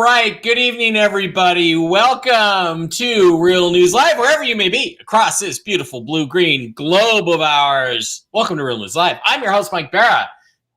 right. Good evening, everybody. Welcome to Real News Live, wherever you may be across this beautiful blue-green globe of ours. Welcome to Real News Live. I'm your host, Mike Barra,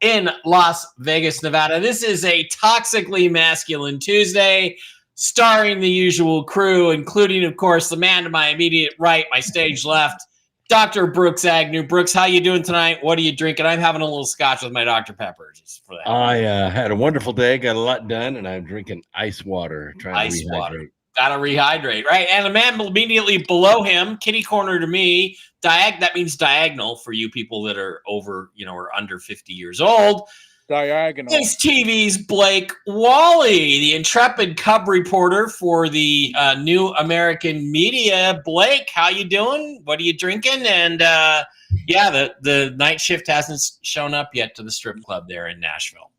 in Las Vegas, Nevada. This is a Toxically Masculine Tuesday, starring the usual crew, including, of course, the man to my immediate right, my stage left, Dr. Brooks Agnew. Brooks, how you doing tonight? What are you drinking? I'm having a little scotch with my Dr. Pepper just for that. I had a wonderful day, got a lot done, and I'm drinking ice water, trying to rehydrate. Water. Gotta rehydrate, right? And a man immediately below him, kitty corner to me, that means diagonal for you people that are over, or under 50 years old. Diagonal. It's TV's Blake Wally, the intrepid cub reporter for the New American Media. Blake, how you doing? What are you drinking? And the night shift hasn't shown up yet to the strip club there in Nashville.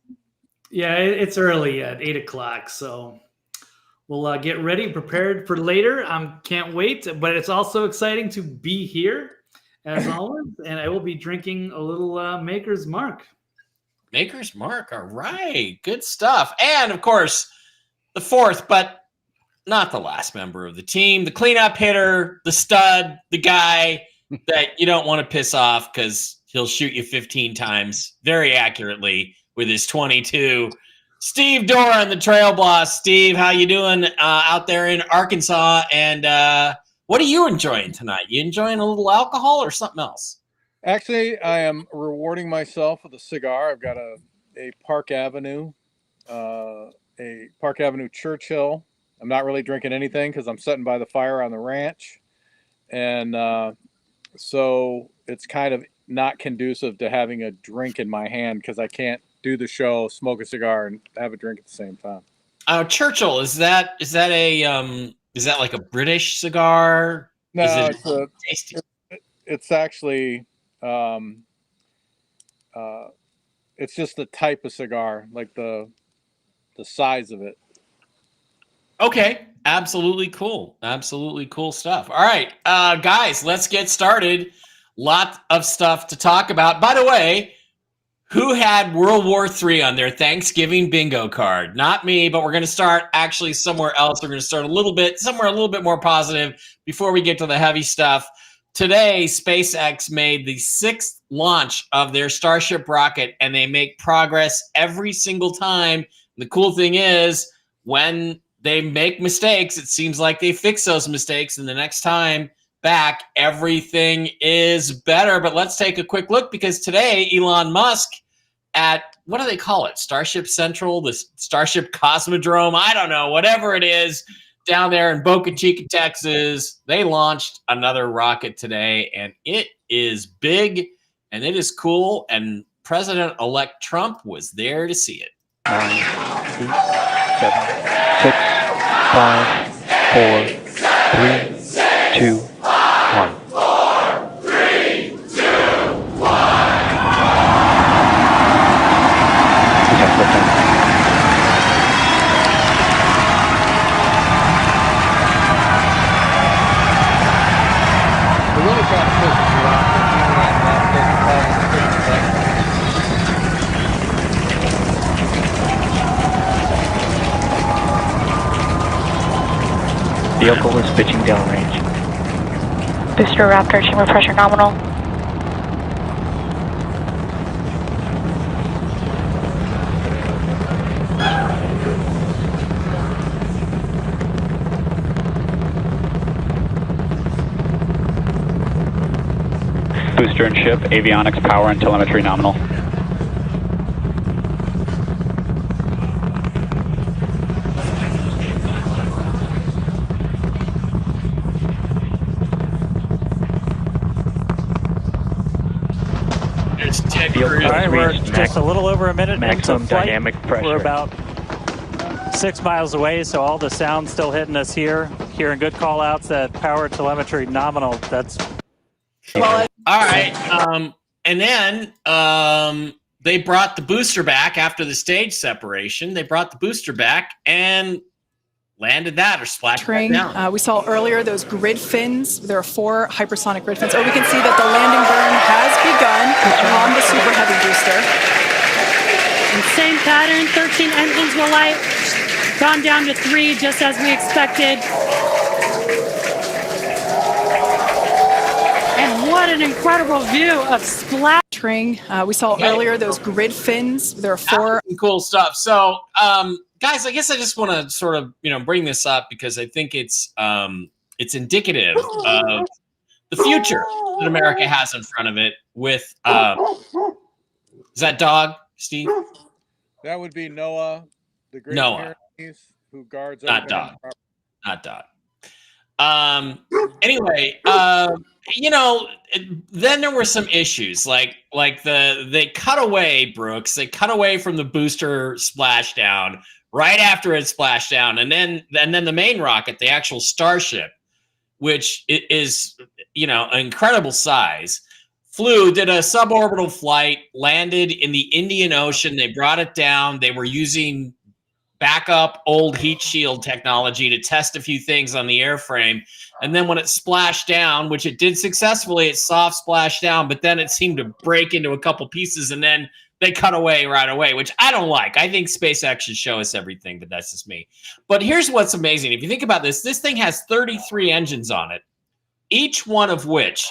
Yeah, it's early at 8 o'clock, so we'll get ready, prepared for later. Can't wait, but it's also exciting to be here, as always, and I will be drinking a little Maker's Mark. Maker's Mark, all right. Good stuff. And, of course, the fourth, but not the last member of the team, the cleanup hitter, the stud, the guy that you don't want to piss off because he'll shoot you 15 times very accurately with his 22. Steve Doran, the Trail Boss. Steve, how you doing out there in Arkansas? And what are you enjoying tonight? You enjoying a little alcohol or something else? Actually, I am rewarding myself with a cigar. I've got a Park Avenue Churchill. I'm not really drinking anything because I'm sitting by the fire on the ranch. And so it's kind of not conducive to having a drink in my hand because I can't do the show, smoke a cigar, and have a drink at the same time. Churchill, is that like a British cigar? No, tasty? It's actually it's just the type of cigar, like the size of it. Okay, absolutely cool stuff. All right, guys, let's get started. Lot of stuff to talk about. By the way, who had World War III on their Thanksgiving bingo card? Not me, but we're going to start actually somewhere else. We're going to start somewhere a little bit more positive before we get to the heavy stuff. Today, SpaceX made the 6th launch of their Starship rocket, and they make progress every single time. The cool thing is, when they make mistakes, it seems like they fix those mistakes, and the next time back, everything is better. But let's take a quick look, because today, Elon Musk at, what do they call it? Starship Central, the Starship Cosmodrome, I don't know, whatever it is, down there in Boca Chica, Texas, they launched another rocket today, and it is big, and it is cool, and President-elect Trump was there to see it. 9, 8, 7, 6, 5, 4, 3, 2, 1. 4, 3, 2, 1. We have liftoff. We're really trying to push this around. Vehicle is pitching downrange. Booster Raptor, chamber pressure nominal. Booster and ship, avionics, power, and telemetry nominal. All right, we're just a little over a minute maximum into flight. dynamic pressure. We're about 6 miles away, so all the sound's still hitting us here. Hearing good call-outs that power telemetry nominal. That's all right. And then they brought the booster back after the stage separation. They brought the booster back and landed that or splashed that down. We saw earlier those grid fins. There are 4 hypersonic grid fins. Or we can see that the landing burn has begun on the Super Heavy booster. And same pattern, 13 engines will light. Gone down to 3, just as we expected. And what an incredible view of splash. We saw earlier those grid fins. There are 4. Cool stuff. So, guys, I guess I just want to sort of bring this up because I think it's indicative of the future that America has in front of it. With is that dog, Steve? That would be Noah, the great Noah, Pyrenees, who guards not everything. dog, not dog. Anyway, then there were some issues like they cut away, Brooks. They cut away from the booster splashdown right after it splashed down, and then the main rocket, the actual Starship, which is an incredible size, did a suborbital flight, landed in the Indian Ocean. They brought it down. They were using backup old heat shield technology to test a few things on the airframe. And then when it splashed down, which it did successfully, it soft splashed down, but then it seemed to break into a couple pieces and then they cut away right away, which I don't like. I think SpaceX should show us everything, but that's just me. But here's what's amazing. If you think about this thing has 33 engines on it, each one of which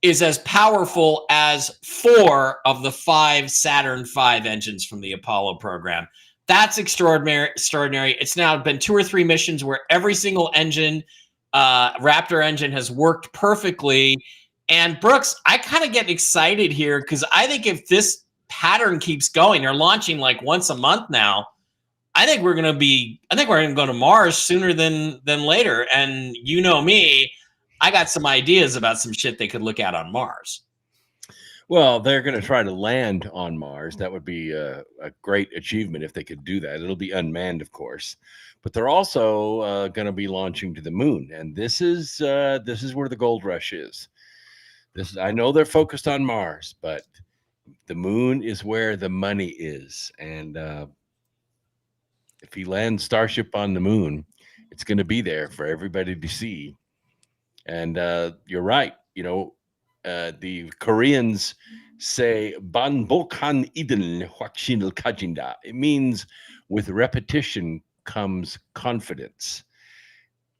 is as powerful as 4 of the 5 Saturn V engines from the Apollo program. That's extraordinary. It's now been 2 or 3 missions where every single engine, Raptor engine, has worked perfectly. And Brooks, I kind of get excited here because I think if this pattern keeps going, they're launching like once a month now. I think we're going to go to Mars sooner than later. And you know me, I got some ideas about some shit they could look at on Mars. Well, they're going to try to land on Mars. That would be a great achievement if they could do that. It'll be unmanned, of course, but they're also going to be launching to the moon, and this is where the gold rush is. I know they're focused on Mars, but the moon is where the money is, and if he lands Starship on the moon, it's going to be there for everybody to see. And you're right. The Koreans say "Banbokhan iden hwakshinil kajinda." It means with repetition comes confidence,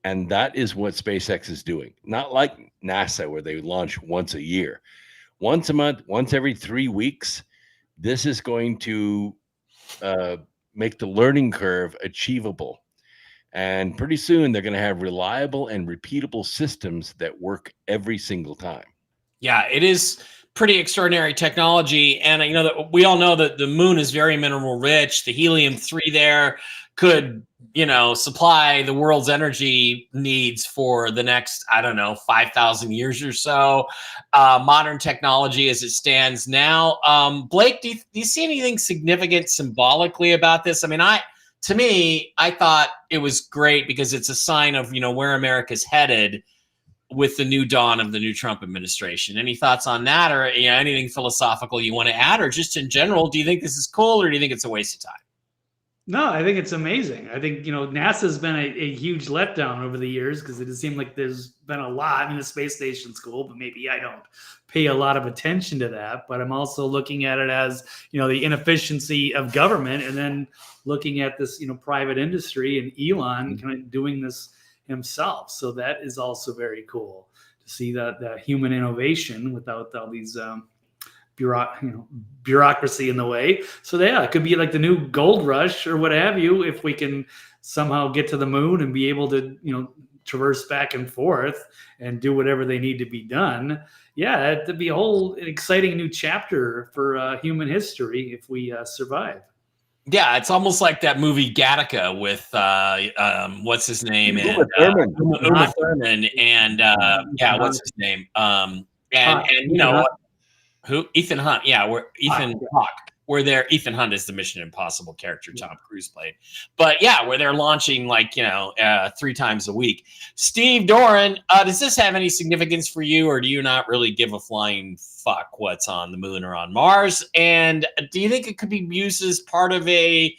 and that is what SpaceX is doing. Not like NASA, where they launch once a year, once a month, once every 3 weeks. This is going to make the learning curve achievable, and pretty soon they're going to have reliable and repeatable systems that work every single time. Yeah, it is pretty extraordinary technology. And that we all know that the moon is very mineral rich. The helium-3 there could, supply the world's energy needs for the next, 5,000 years or so. Modern technology as it stands now. Blake, do you see anything significant symbolically about this? I mean, to me, I thought it was great because it's a sign of, where America's headed with the new dawn of the new Trump administration. Any thoughts on that, or anything philosophical you want to add, or just in general, do you think this is cool, or do you think it's a waste of time? No, I think it's amazing. I think, NASA's been a huge letdown over the years because it seemed like there's been a lot. I mean, the space station's cool, but maybe I don't pay a lot of attention to that. But I'm also looking at it as, the inefficiency of government, and then looking at this, private industry and Elon kind of doing this himself. So that is also very cool to see that human innovation without all these bureaucracy in the way. So yeah, it could be like the new gold rush or what have you, if we can somehow get to the moon and be able to traverse back and forth and do whatever they need to be done. Yeah, it'd be a whole exciting new chapter for human history if we survive. Yeah, it's almost like that movie Gattaca with what's his name, Uma Thurman. Uma Thurman, and what's his name, and who? Ethan Hunt. Yeah, where Ethan Hawke. Where they're Ethan Hunt is the Mission Impossible character Tom Cruise played, but yeah, where they're launching 3 times a week. Steve Doran, does this have any significance for you, or do you not really give a flying fuck what's on the moon or on Mars? And do you think it could be used as part of a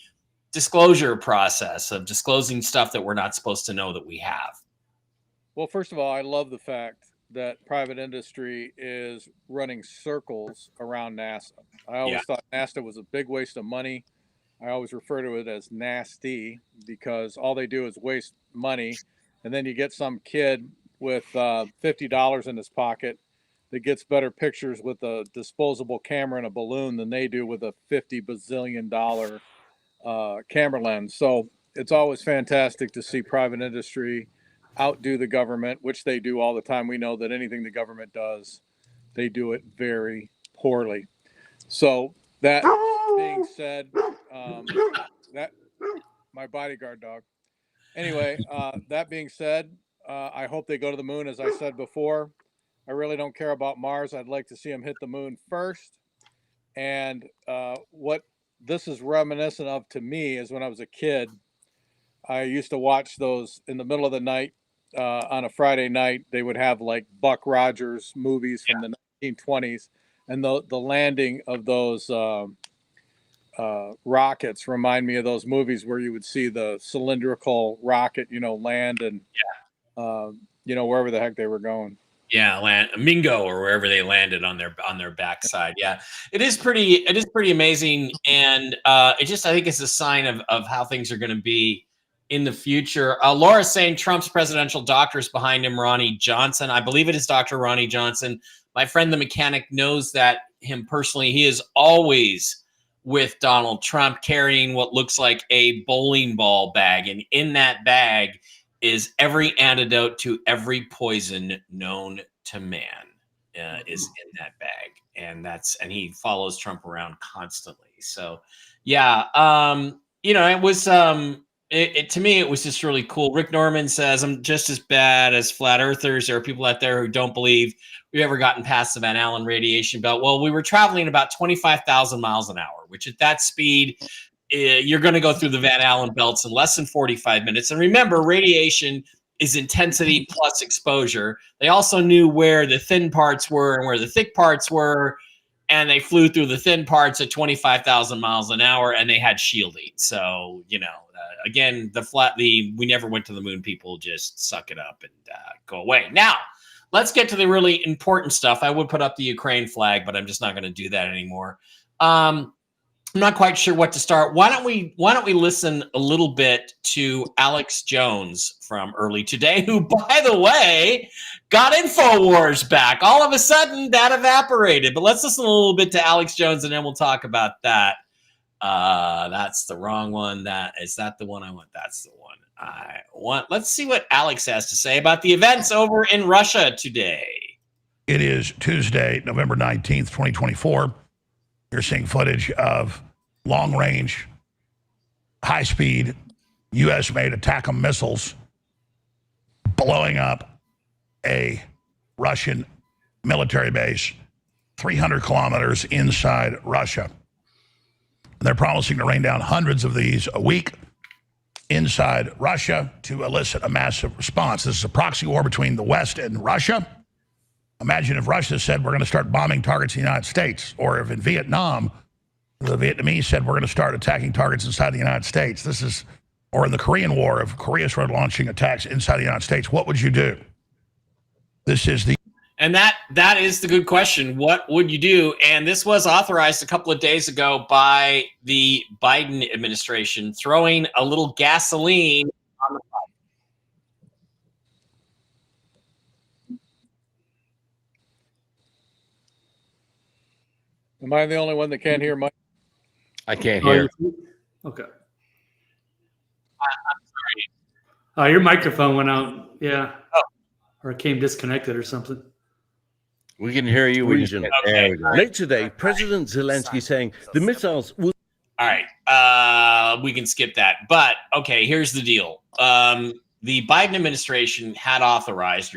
disclosure process of disclosing stuff that we're not supposed to know that we have? Well, first of all, I love the fact that private industry is running circles around NASA. I always thought NASA was a big waste of money. I always refer to it as nasty because all they do is waste money. And then you get some kid with $50 in his pocket that gets better pictures with a disposable camera and a balloon than they do with a $50 bazillion camera lens. So it's always fantastic to see private industry outdo the government, which they do all the time. We know that anything the government does, they do it very poorly. So that being said, that my bodyguard dog. Anyway, that being said, I hope they go to the moon. As I said before, I really don't care about Mars. I'd like to see them hit the moon first. And what this is reminiscent of to me is when I was a kid, I used to watch those in the middle of the night on a Friday night. They would have like Buck Rogers movies from the 1920s, and the landing of those rockets remind me of those movies where you would see the cylindrical rocket, land and wherever the heck they were going. Yeah, Mingo or wherever they landed on their backside. Yeah, it is pretty amazing, and I think it's a sign of how things are going to be in the future. Laura's saying Trump's presidential doctor is behind him, Ronnie Johnson. I believe it is Dr. Ronnie Johnson. My friend the mechanic knows him personally. He is always with Donald Trump carrying what looks like a bowling ball bag, and in that bag is every antidote to every poison known to man is in that bag. And he follows Trump around constantly. So yeah, it was, to me, it was just really cool. Rick Norman says, I'm just as bad as flat earthers. There are people out there who don't believe we've ever gotten past the Van Allen radiation belt. Well, we were traveling about 25,000 miles an hour, which at that speed, you're going to go through the Van Allen belts in less than 45 minutes. And remember, radiation is intensity plus exposure. They also knew where the thin parts were and where the thick parts were, and they flew through the thin parts at 25,000 miles an hour, and they had shielding. So, again, we never went to the moon people just suck it up and go away. Now, let's get to the really important stuff. I would put up the Ukraine flag, but I'm just not going to do that anymore. I'm not quite sure what to start. Why don't we listen a little bit to Alex Jones from early today, who, by the way, got InfoWars back. All of a sudden, that evaporated. But let's listen a little bit to Alex Jones, and then we'll talk about that. That's the wrong one. Is that the one I want? That's the one I want. Let's see what Alex has to say about the events over in Russia today. It is Tuesday, November 19th, 2024. You're seeing footage of long-range, high-speed, U.S.-made ATACMS missiles blowing up a Russian military base 300 kilometers inside Russia. And they're promising to rain down hundreds of these a week inside Russia to elicit a massive response. This is a proxy war between the West and Russia. Imagine if Russia said, we're going to start bombing targets in the United States, or if in Vietnam, the Vietnamese said, we're going to start attacking targets inside the United States. Or in the Korean War, if Korea started launching attacks inside the United States, what would you do? And that is the good question. What would you do? And this was authorized a couple of days ago by the Biden administration, throwing a little gasoline on the fire. Am I the only one that can't hear Mike? I can't hear. Okay. I'm sorry. Your microphone went out. Yeah. Oh. Or it came disconnected or something. We can hear you. We can. Okay. Late today, President Zelensky saying the missiles will. All right. We can skip that. But, okay, here's the deal. The Biden administration did authorize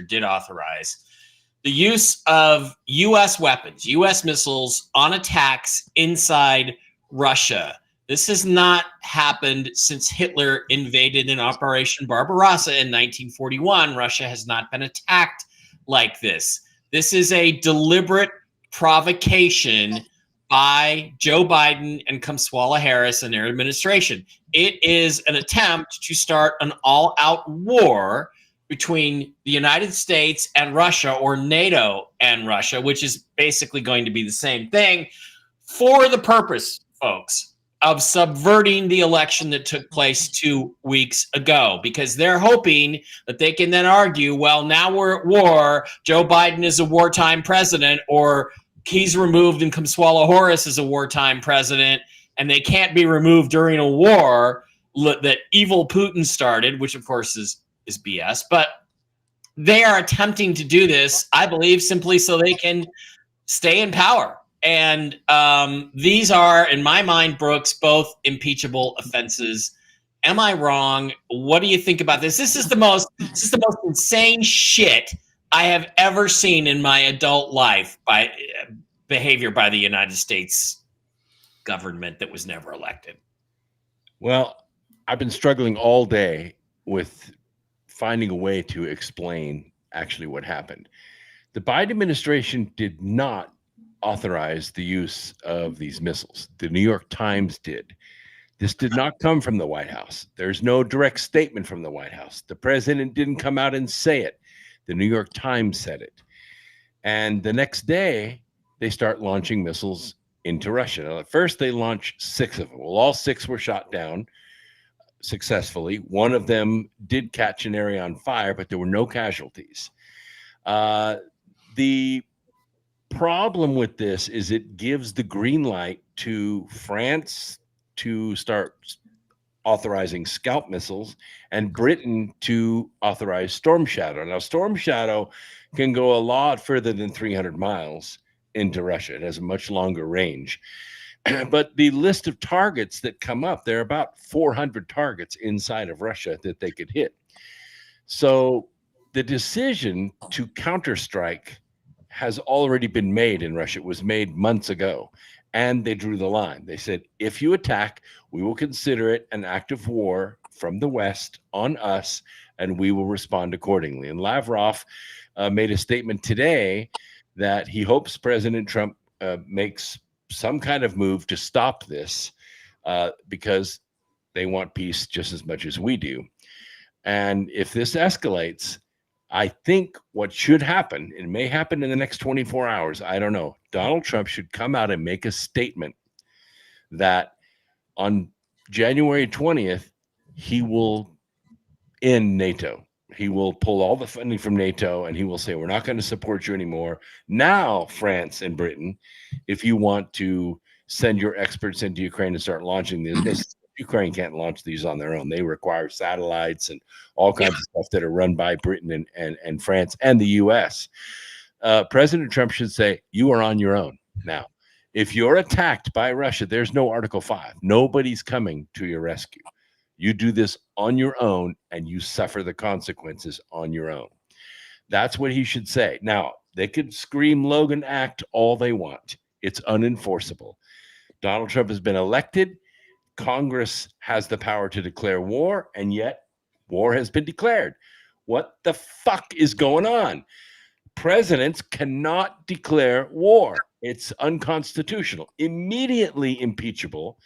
the use of U.S. weapons, U.S. missiles on attacks inside Russia. This has not happened since Hitler invaded in Operation Barbarossa in 1941. Russia has not been attacked like this. This is a deliberate provocation by Joe Biden and Kamala Harris and their administration. It is an attempt to start an all-out war between the United States and Russia, or NATO and Russia, which is basically going to be the same thing, for the purpose, folks, of subverting the election that took place 2 weeks ago, because they're hoping that they can then argue, well, now we're at war. Joe Biden is a wartime president, or he's removed and Kamswala Horis is a wartime president, and they can't be removed during a war that evil Putin started, which of course is BS. But they are attempting to do this, I believe, simply so they can stay in power. And these are, in my mind, Brooks, both impeachable offenses. Am I wrong? What do you think about this? This is the most insane shit I have ever seen in my adult life by behavior by the United States government that was never elected. Well, I've been struggling all day with finding a way to explain actually what happened. The Biden administration did not authorize the use of these missiles. The New York Times did. This did not come from the White House. There's no direct statement from the White House. The president didn't come out and say it. The New York Times said it. And the next day, they start launching missiles into Russia. Now, at first, they launched 6 of them. Well, all 6 were shot down successfully. One of them did catch an area on fire, but there were no casualties. The problem with this is it gives the green light to France to start authorizing Scalp missiles and Britain to authorize Storm Shadow. Now, Storm Shadow can go a lot further than 300 miles into Russia. It has a much longer range. But the list of targets that come up, there are about 400 targets inside of Russia that they could hit. So the decision to counterstrike has already been made in Russia. It was made months ago, and they drew the line. They said, if you attack, we will consider it an act of war from the West on us, and we will respond accordingly. And Lavrov made a statement today that he hopes President Trump makes some kind of move to stop this because they want peace just as much as we do. And if this escalates, I think what should happen, it may happen in the next 24 hours, I don't know, Donald Trump should come out and make a statement that on January 20th, he will end NATO. He will pull all the funding from NATO and he will say, we're not going to support you anymore. Now, France and Britain, if you want to send your experts into Ukraine and start launching this, Ukraine can't launch these on their own. They require satellites and all kinds of stuff that are run by Britain and France and the US. President Trump should say, you are on your own now. If you're attacked by Russia, there's no Article 5. Nobody's coming to your rescue. You do this on your own and you suffer the consequences on your own. That's what he should say. Now, they could scream Logan Act all they want. It's unenforceable. Donald Trump has been elected. Congress has the power to declare war, and yet war has been declared. What the fuck is going on? Presidents cannot declare war. It's unconstitutional, immediately impeachable,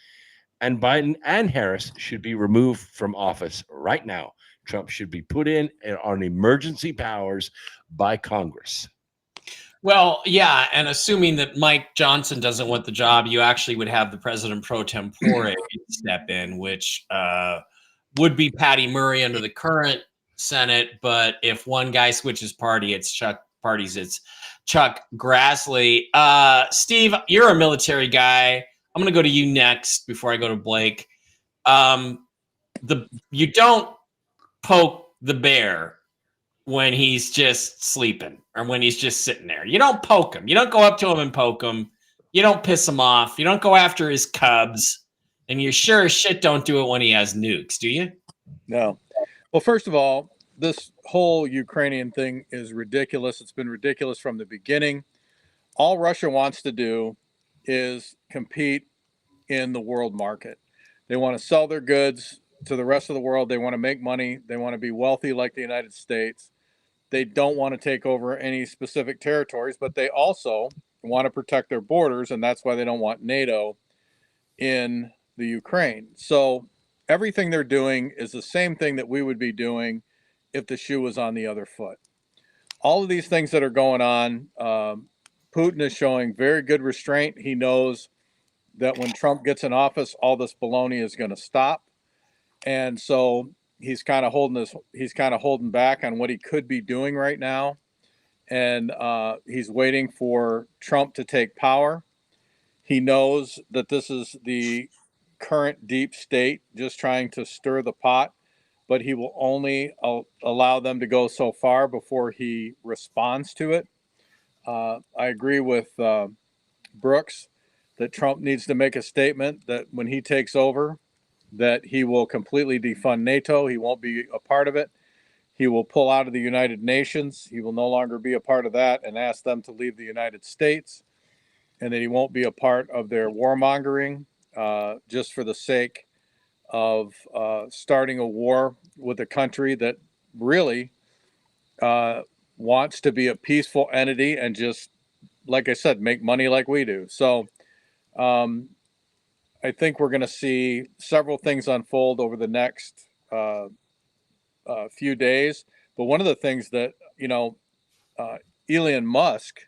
and Biden and Harris should be removed from office right now. Trump should be put in on emergency powers by Congress. Well, yeah, and assuming that Mike Johnson doesn't want the job, you actually would have the president pro tempore step in, which would be Patty Murray under the current Senate. But if one guy switches parties, it's Chuck Grassley. Steve, you're a military guy. I'm going to go to you next before I go to Blake. You don't poke the bear when he's just sleeping or when he's just sitting there. You don't poke him. You don't go up to him and poke him. You don't piss him off. You don't go after his cubs. And you sure as shit don't do it when he has nukes, do you? No. Well, first of all, this whole Ukrainian thing is ridiculous. It's been ridiculous from the beginning. All Russia wants to do is compete in the world market. They want to sell their goods to the rest of the world. They want to make money. They want to be wealthy like the United States. They don't want to take over any specific territories, but they also want to protect their borders, and that's why they don't want NATO in the Ukraine. So everything they're doing is the same thing that we would be doing if the shoe was on the other foot. All of these things that are going on, Putin is showing very good restraint. He knows that when Trump gets in office, all this baloney is going to stop. And so he's kind of holding back on what he could be doing right now. And he's waiting for Trump to take power. He knows that this is the current deep state just trying to stir the pot, but he will only allow them to go so far before he responds to it. I agree with Brooks that Trump needs to make a statement that when he takes over, that he will completely defund NATO. He won't be a part of it. He will pull out of the United Nations. He will no longer be a part of that and ask them to leave the United States. And that he won't be a part of their warmongering just for the sake of starting a war with a country that really wants to be a peaceful entity and just, like I said, make money like we do. So I think we're going to see several things unfold over the next few days. But one of the things that, Elon Musk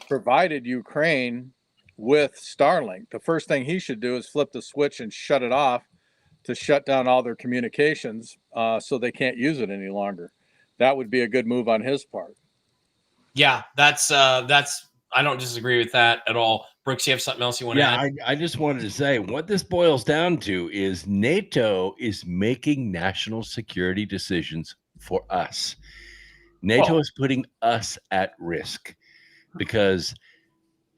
provided Ukraine with Starlink. The first thing he should do is flip the switch and shut it off to shut down all their communications so they can't use it any longer. That would be a good move on his part. Yeah, that's I don't disagree with that at all. Brooks, you have something else you want to add? I just wanted to say what this boils down to is NATO is making national security decisions for us. NATO is putting us at risk because,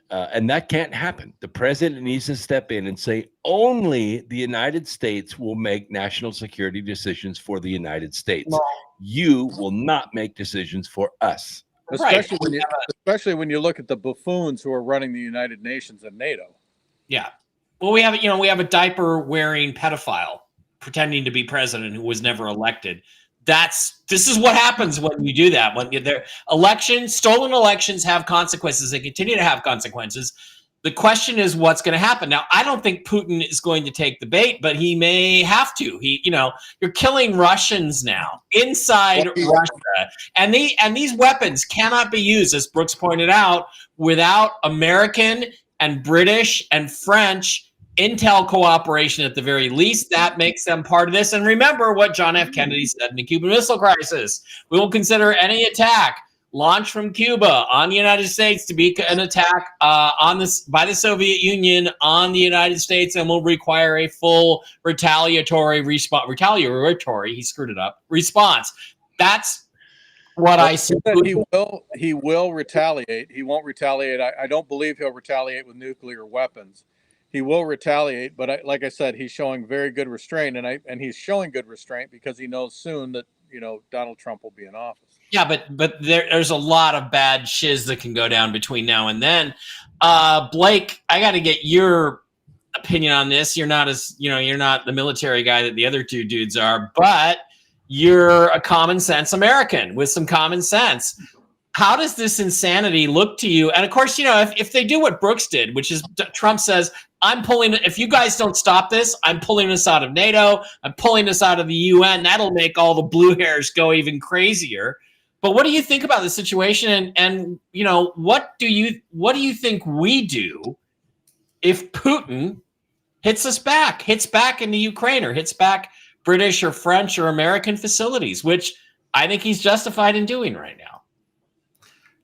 and that can't happen. The president needs to step in and say only the United States will make national security decisions for the United States. No. You will not make decisions for us. Especially when you look at the buffoons who are running the United Nations and NATO. Yeah. Well, we have a diaper wearing pedophile pretending to be president who was never elected. This is what happens when you do that. When stolen elections have consequences. They continue to have consequences. The question is what's going to happen. Now, I don't think Putin is going to take the bait, but he may have to. You're killing Russians now inside Russia. And these weapons cannot be used, as Brooks pointed out, without American and British and French intel cooperation at the very least. That makes them part of this. And remember what John F. Kennedy said in the Cuban Missile Crisis. We will consider any attack launched from Cuba on the United States to be an attack by the Soviet Union on the United States, and will require a full retaliatory response. He screwed it up. Response. That's what I see. He will retaliate. He won't retaliate. I don't believe he'll retaliate with nuclear weapons. He will retaliate, but like I said, he's showing very good restraint, and he's showing good restraint because he knows soon that Donald Trump will be in office. Yeah, but there's a lot of bad shiz that can go down between now and then. Blake, I got to get your opinion on this. You're not you're not the military guy that the other two dudes are, but you're a common sense American with some common sense. How does this insanity look to you? And of course, if they do what Brooks did, which is Trump says, if you guys don't stop this, I'm pulling us out of NATO. I'm pulling us out of the UN. That'll make all the blue hairs go even crazier. But what do you think about the situation? And what do you think we do if Putin hits back into Ukraine or hits back British or French or American facilities, which I think he's justified in doing right now?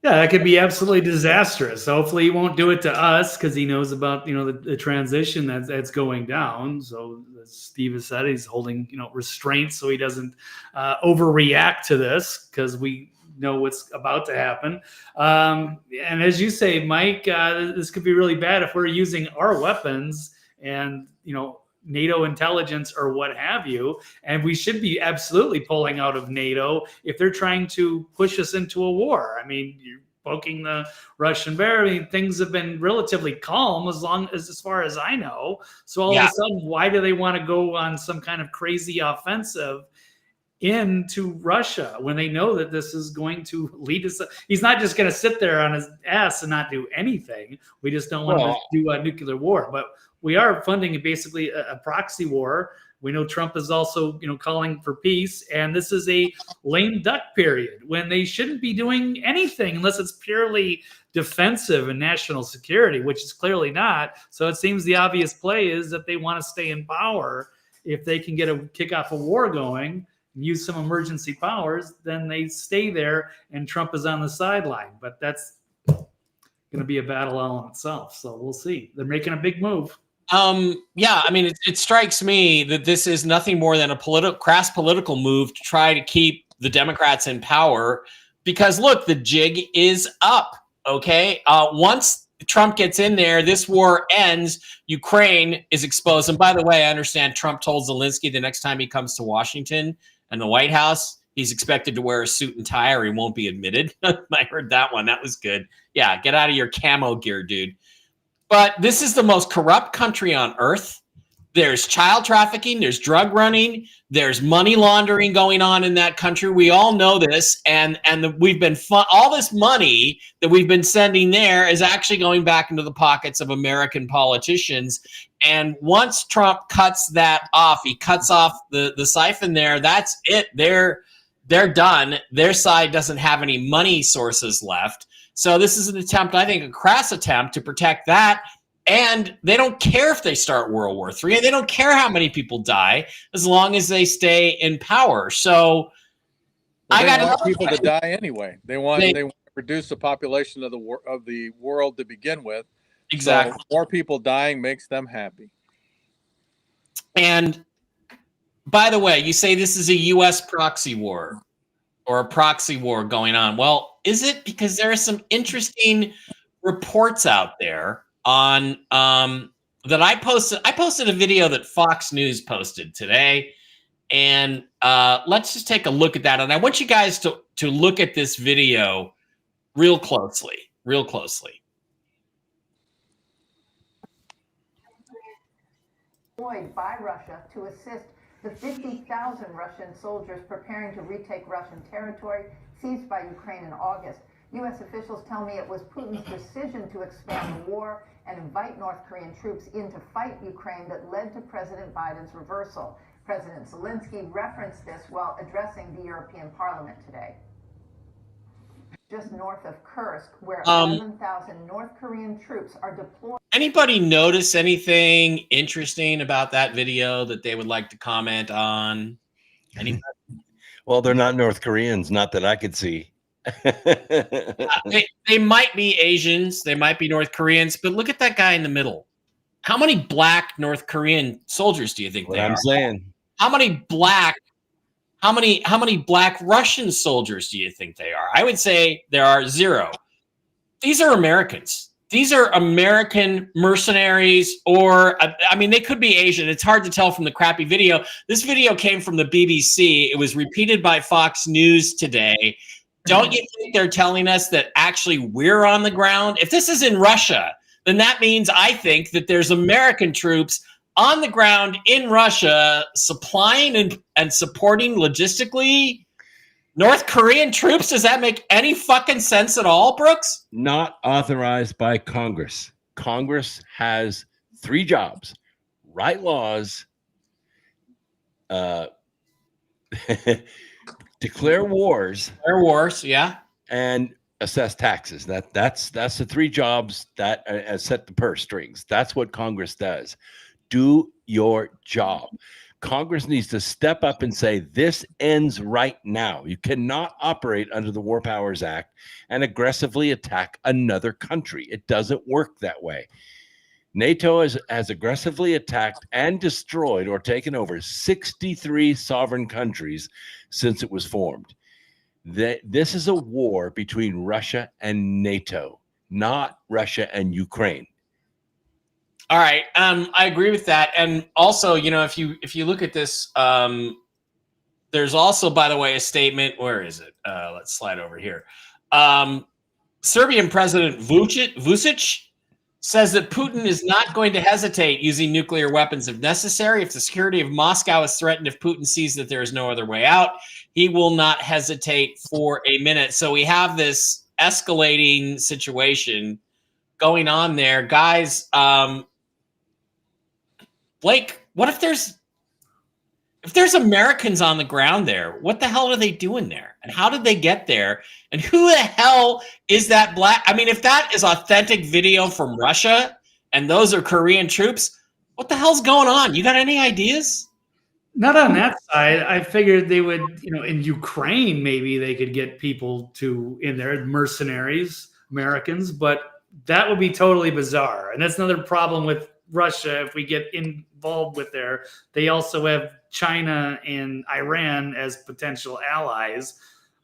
Yeah, that could be absolutely disastrous. Hopefully he won't do it to us because he knows about, the transition that's going down. So as Steve has said, he's holding, restraint so he doesn't overreact to this because we know what's about to happen. And as you say, Mike, this could be really bad if we're using our weapons and, NATO intelligence or what have you. And we should be absolutely pulling out of NATO if they're trying to push us into a war. I mean, you're poking the Russian bear. I mean, things have been relatively calm as far as I know. So all of a sudden, why do they want to go on some kind of crazy offensive into Russia when they know that this is going to lead us? He's not just going to sit there on his ass and not do anything. We just don't want to do a nuclear war. But we are funding basically a proxy war. We know Trump is also, calling for peace, and this is a lame duck period when they shouldn't be doing anything unless it's purely defensive and national security, which is clearly not. So it seems the obvious play is that they want to stay in power. If they can kick off a war going, use some emergency powers, then they stay there, and Trump is on the sideline. But that's going to be a battle all in itself. So we'll see. They're making a big move. Yeah, I mean, it strikes me that this is nothing more than a crass political move to try to keep the Democrats in power. Because look, the jig is up. Okay, once Trump gets in there, this war ends. Ukraine is exposed. And by the way, I understand Trump told Zelensky the next time he comes to Washington and the White House, he's expected to wear a suit and tie or he won't be admitted. I heard that one. That was good. Yeah, get out of your camo gear, dude. But this is the most corrupt country on earth. There's child trafficking, there's drug running, there's money laundering going on in that country. We all know this, and we've been all this money that we've been sending there is actually going back into the pockets of American politicians. And once Trump cuts that off, he cuts off the siphon there. That's it. They're done. Their side doesn't have any money sources left. So this is an attempt, I think, a crass attempt to protect that. And they don't care if they start World War III. And they don't care how many people die as long as they stay in power. So I got want people to die anyway. They want to reduce the population of the world to begin with. Exactly. So more people dying makes them happy. And by the way, you say this is a U.S. proxy war or a proxy war going on. Well, is it? Because there are some interesting reports out there on that I posted. I posted a video that Fox News posted today, and let's just take a look at that. And I want you guys to look at this video real closely. By Russia to assist the 50,000 Russian soldiers preparing to retake Russian territory seized by Ukraine in August. U.S. officials tell me it was Putin's decision to expand the war and invite North Korean troops in to fight Ukraine that led to President Biden's reversal. President Zelensky referenced this while addressing the European Parliament today. Just north of Kursk, where 11,000 North Korean troops are deployed. Anybody notice anything interesting about that video that they would like to comment on? Anybody? Well, they're not North Koreans, not that I could see. They might be Asians, they might be North Koreans, but look at that guy in the middle. How many black North Korean soldiers do you think they are? I'm saying. How many black Russian soldiers do you think they are? I would say there are 0. These are Americans. These are American mercenaries, or I mean, they could be Asian. It's hard to tell from the crappy video. This video came from the BBC. It was repeated by Fox News today. Don't you think they're telling us that actually we're on the ground? If this is in Russia, then that means I think that there's American troops on the ground in Russia supplying and supporting logistically North Korean troops. Does that make any fucking sense at all, Brooks? Not authorized by Congress. Congress has 3 jobs: write laws, declare wars, yeah, and assess taxes. That's the 3 jobs that set the purse strings. That's what Congress does. Do your job. Congress needs to step up and say, this ends right now. You cannot operate under the War Powers Act and aggressively attack another country. It doesn't work that way. NATO has aggressively attacked and destroyed or taken over 63 sovereign countries since it was formed. This is a war between Russia and NATO, not Russia and Ukraine. All right, I agree with that, and also, if you look at this, there's also, by the way, a statement. Where is it? Let's slide over here. Serbian President Vučić says that Putin is not going to hesitate using nuclear weapons if necessary. If the security of Moscow is threatened, if Putin sees that there is no other way out, he will not hesitate for a minute. So we have this escalating situation going on there, guys. Blake, what if there's Americans on the ground there? What the hell are they doing there? And how did they get there? And who the hell is that black? I mean, if that is authentic video from Russia and those are Korean troops, what the hell's going on? You got any ideas? Not on that side. I figured they would, in Ukraine, maybe they could get people in there, mercenaries, Americans, but that would be totally bizarre. And that's another problem with Russia. If we get involved with there, they also have China and Iran as potential allies.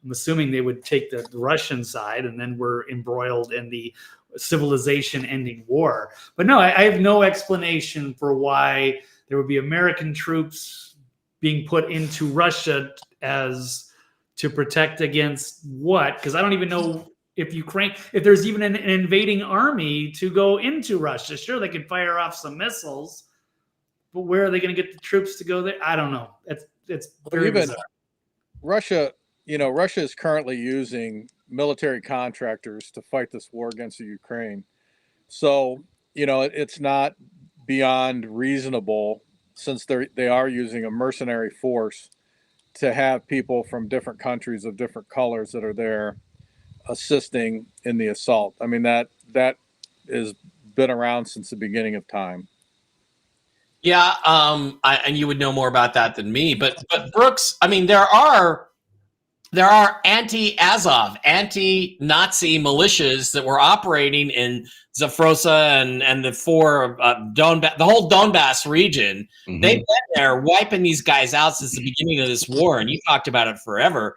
I'm assuming they would take the Russian side, and then we're embroiled in the civilization-ending war. But no, I have no explanation for why there would be American troops being put into Russia as to protect against what? Because I don't even know if there's even an invading army to go into Russia. Sure, they could fire off some missiles, but where are they going to get the troops to go there? I don't know. It's very bizarre. Russia, Russia is currently using military contractors to fight this war against the Ukraine. So, it's not beyond reasonable, since they are using a mercenary force, to have people from different countries of different colors that are there assisting in the assault. I mean, that has been around since the beginning of time. Yeah, and you would know more about that than me. But Brooks, I mean, there are anti-Azov, anti-Nazi militias that were operating in Zaporozhye and the the whole Donbass region. Mhm. They've been there wiping these guys out since the beginning of this war, and you talked about it forever.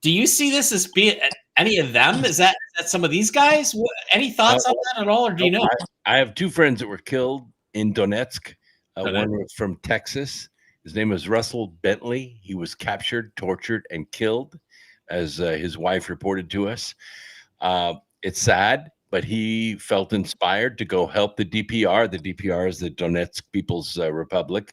Do you see this as being any of them? Is that some of these guys? Any thoughts on that at all, or do you know? I have two friends that were killed in Donetsk. One was from Texas. His name was Russell Bentley. He was captured, tortured, and killed, as his wife reported to us. It's sad, but he felt inspired to go help the DPR. The DPR is the Donetsk People's Republic.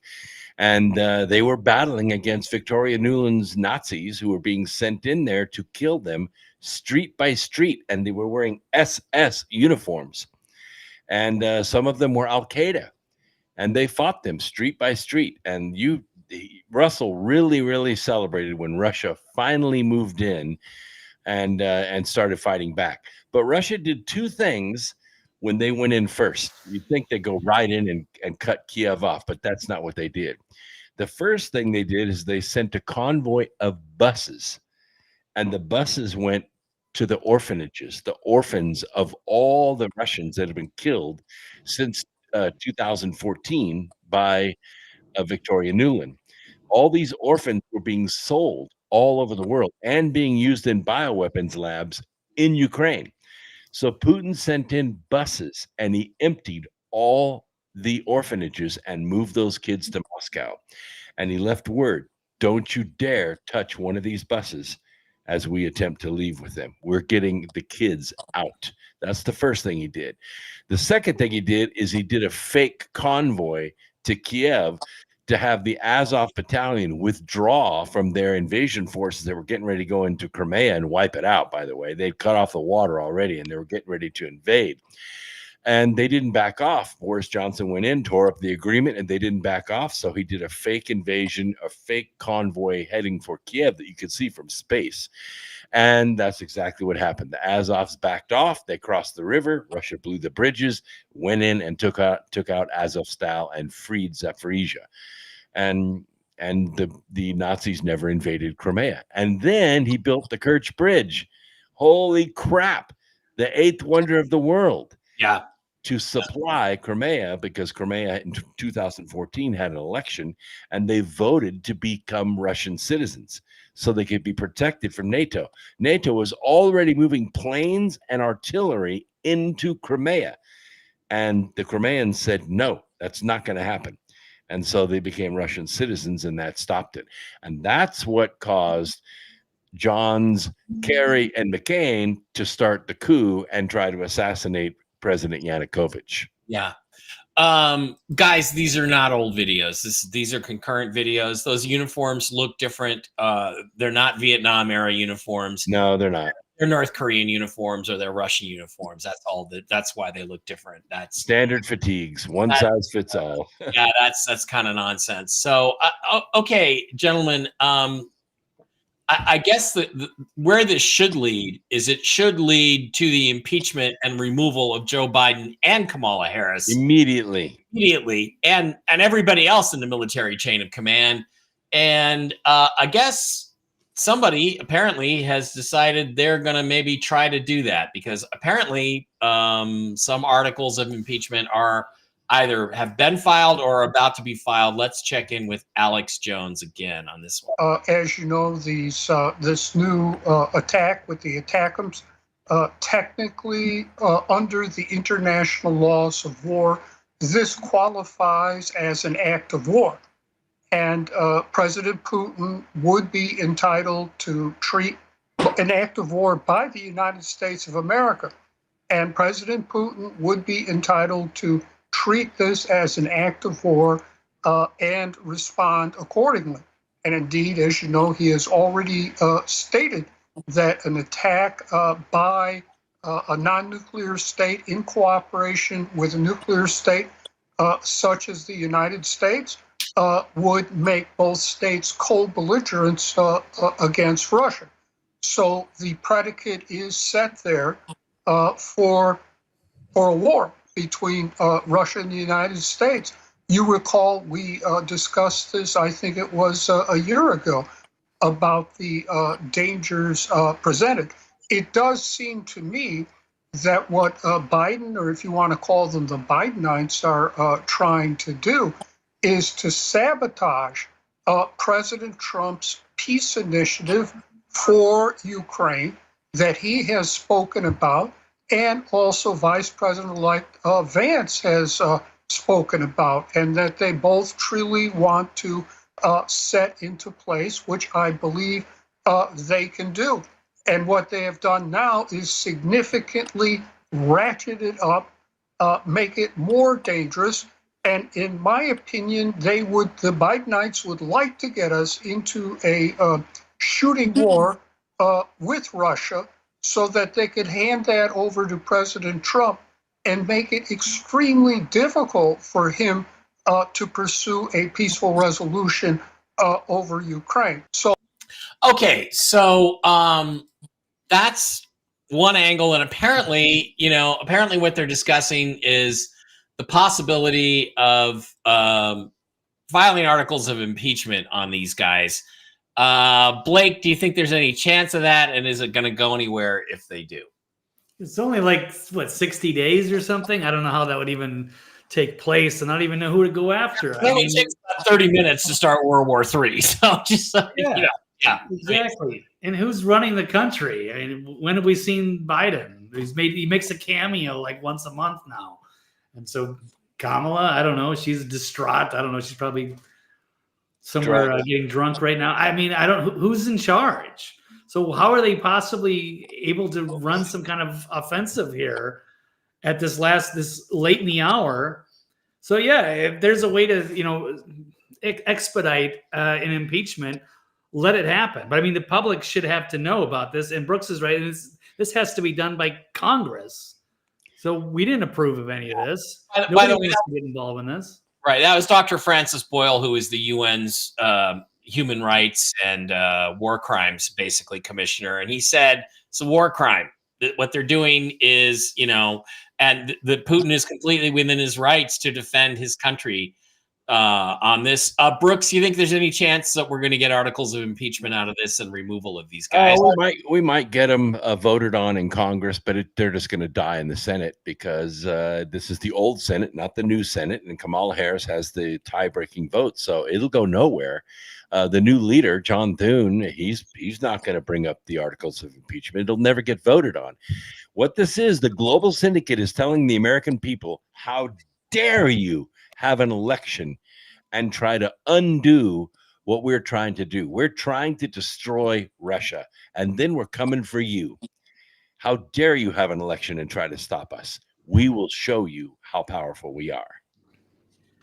And they were battling against Victoria Nuland's Nazis, who were being sent in there to kill them street by street. And they were wearing SS uniforms. And some of them were Al-Qaeda. And they fought them street by street. And Russell really, really celebrated when Russia finally moved in and started fighting back. But Russia did two things when they went in first. You'd think they'd go right in and cut Kiev off, but that's not what they did. The first thing they did is they sent a convoy of buses, and the buses went to the orphanages, the orphans of all the Russians that have been killed since 2014 by Victoria Nuland. All these orphans were being sold all over the world and being used in bioweapons labs in Ukraine. So Putin sent in buses, and he emptied all the orphanages and moved those kids to Moscow. And he left word, don't you dare touch one of these buses as we attempt to leave with them. We're getting the kids out. That's the first thing he did. The second thing he did is he did a fake convoy to Kiev to have the Azov battalion withdraw from their invasion forces that were getting ready to go into Crimea and wipe it out, by the way. They'd cut off the water already, and they were getting ready to invade. And they didn't back off. Boris Johnson went in, tore up the agreement, and they didn't back off. So he did a fake invasion, a fake convoy heading for Kiev that you could see from space. And that's exactly what happened. The Azovs backed off. They crossed the river. Russia blew the bridges, went in and took out Azovstal and freed Zaporizhzhia. And the Nazis never invaded Crimea. And then he built the Kerch Bridge. Holy crap. The eighth wonder of the world. Yeah. To supply Crimea, because Crimea in 2014 had an election and they voted to become Russian citizens so they could be protected from NATO. NATO was already moving planes and artillery into Crimea. And the Crimeans said, no, that's not going to happen. And so they became Russian citizens, and that stopped it. And that's what caused Johns, Kerry, and McCain to start the coup and try to assassinate President Yanukovych. Yeah. Guys, these are not old videos. These are concurrent videos. Those uniforms look different. They're not Vietnam era uniforms. No, they're not. their North Korean uniforms or their Russian uniforms. That's all. That's why they look different. That's standard fatigues. One size fits all. Yeah, that's kind of nonsense. So, okay, gentlemen. I guess where this should lead is it should lead to the impeachment and removal of Joe Biden and Kamala Harris immediately, and everybody else in the military chain of command. And I guess somebody apparently has decided they're going to maybe try to do that, because apparently some articles of impeachment are either have been filed or are about to be filed. Let's check in with Alex Jones again on this one. As you know, this new attack with the attackums, technically under the international laws of war, this qualifies as an act of war. And President Putin would be entitled to treat an act of war by the United States of America. And President Putin would be entitled to treat this as an act of war and respond accordingly. And indeed, as you know, he has already stated that an attack by a non-nuclear state in cooperation with a nuclear state such as the United States would make both states co-belligerents against Russia. So the predicate is set there for a war between Russia and the United States. You recall we discussed this, I think it was a year ago, about the dangers presented. It does seem to me that what Biden, or if you want to call them the Bidenites, are trying to do is to sabotage President Trump's peace initiative for Ukraine that he has spoken about, and also Vice President-elect Vance has spoken about, and that they both truly want to set into place, which I believe they can do. And what they have done now is significantly ratchet it up, make it more dangerous. And in my opinion, the Bidenites would like to get us into a shooting war with Russia, so that they could hand that over to President Trump and make it extremely difficult for him to pursue a peaceful resolution over Ukraine. So, okay, so that's one angle, and apparently what they're discussing is the possibility of filing articles of impeachment on these guys. Blake, do you think there's any chance of that? And is it going to go anywhere if they do? It's only like, 60 days or something? I don't know how that would even take place, and I don't even know who to go after. It only takes about 30 minutes to start World War III. So just, yeah, exactly. And who's running the country? I mean, when have we seen Biden? He makes a cameo like once a month now. And so Kamala, I don't know. She's distraught. I don't know. She's probably somewhere getting drunk right now. I mean, who's in charge? So how are they possibly able to run some kind of offensive here at this late in the hour? So yeah, if there's a way to, expedite an impeachment, let it happen. But I mean, the public should have to know about this. And Brooks is right. This has to be done by Congress. So we didn't approve of any of this. Nobody wants to get involved in this. Right. That was Dr. Francis Boyle, who is the UN's human rights and war crimes, basically, commissioner. And he said it's a war crime. What they're doing is, and that Putin is completely within his rights to defend his country on this. Brooks, you think there's any chance that we're going to get articles of impeachment out of this and removal of these guys? We might get them voted on in Congress, but they're just going to die in the Senate, because this is the old Senate, not the new Senate, and Kamala Harris has the tie-breaking vote, so it'll go nowhere. The new leader, John Thune, he's not going to bring up the articles of impeachment. It'll never get voted on. What this is, the global syndicate is telling the American people, how dare you have an election and try to undo what we're trying to do. We're trying to destroy Russia, and then we're coming for you. How dare you have an election and try to stop us? We will show you how powerful we are.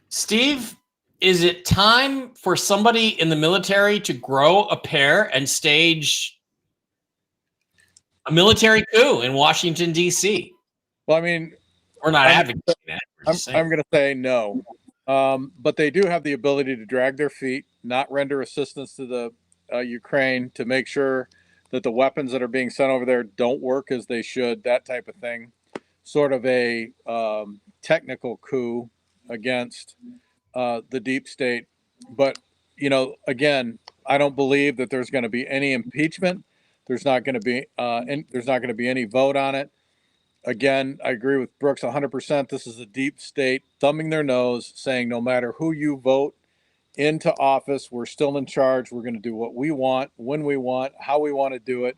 Steve, is it time for somebody in the military to grow a pair and stage A military coup in Washington, D.C. Well, I mean, we're not advocating that. I'm going to say no. But they do have the ability to drag their feet, not render assistance to the Ukraine, to make sure that the weapons that are being sent over there don't work as they should, that type of thing. Sort of a technical coup against the deep state. But, you know, again, I don't believe that there's going to be any impeachment. There's not going to be any vote on it. Again, I agree with Brooks 100%. This is a deep state thumbing their nose, saying no matter who you vote into office, we're still in charge. We're going to do what we want, when we want, how we want to do it.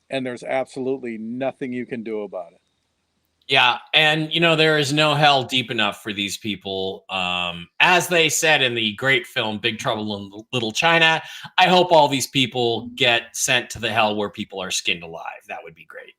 And there's absolutely nothing you can do about it. Yeah. And, you know, there is no hell deep enough for these people. As they said in the great film, Big Trouble in Little China, I hope all these people get sent to the hell where people are skinned alive. That would be great.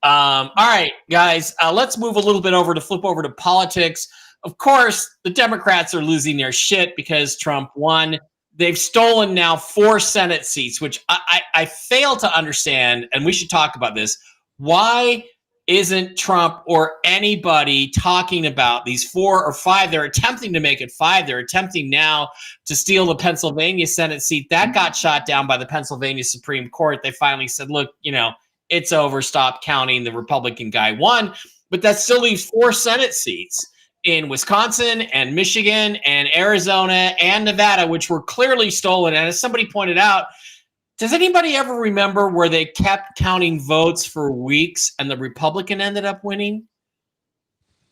All right, guys, let's move a little bit flip over to politics. Of course, the Democrats are losing their shit because Trump won. They've stolen now 4 Senate seats, which I fail to understand, and we should talk about this. Why isn't Trump or anybody talking about these 4 or 5? They're attempting to make it 5. They're attempting now to steal the Pennsylvania Senate seat. That got shot down by the Pennsylvania Supreme Court. They finally said, look, you know, it's over. Stop counting. The Republican guy won. But that still leaves 4 Senate seats in Wisconsin and Michigan and Arizona and Nevada, which were clearly stolen. And as somebody pointed out, does anybody ever remember where they kept counting votes for weeks and the Republican ended up winning?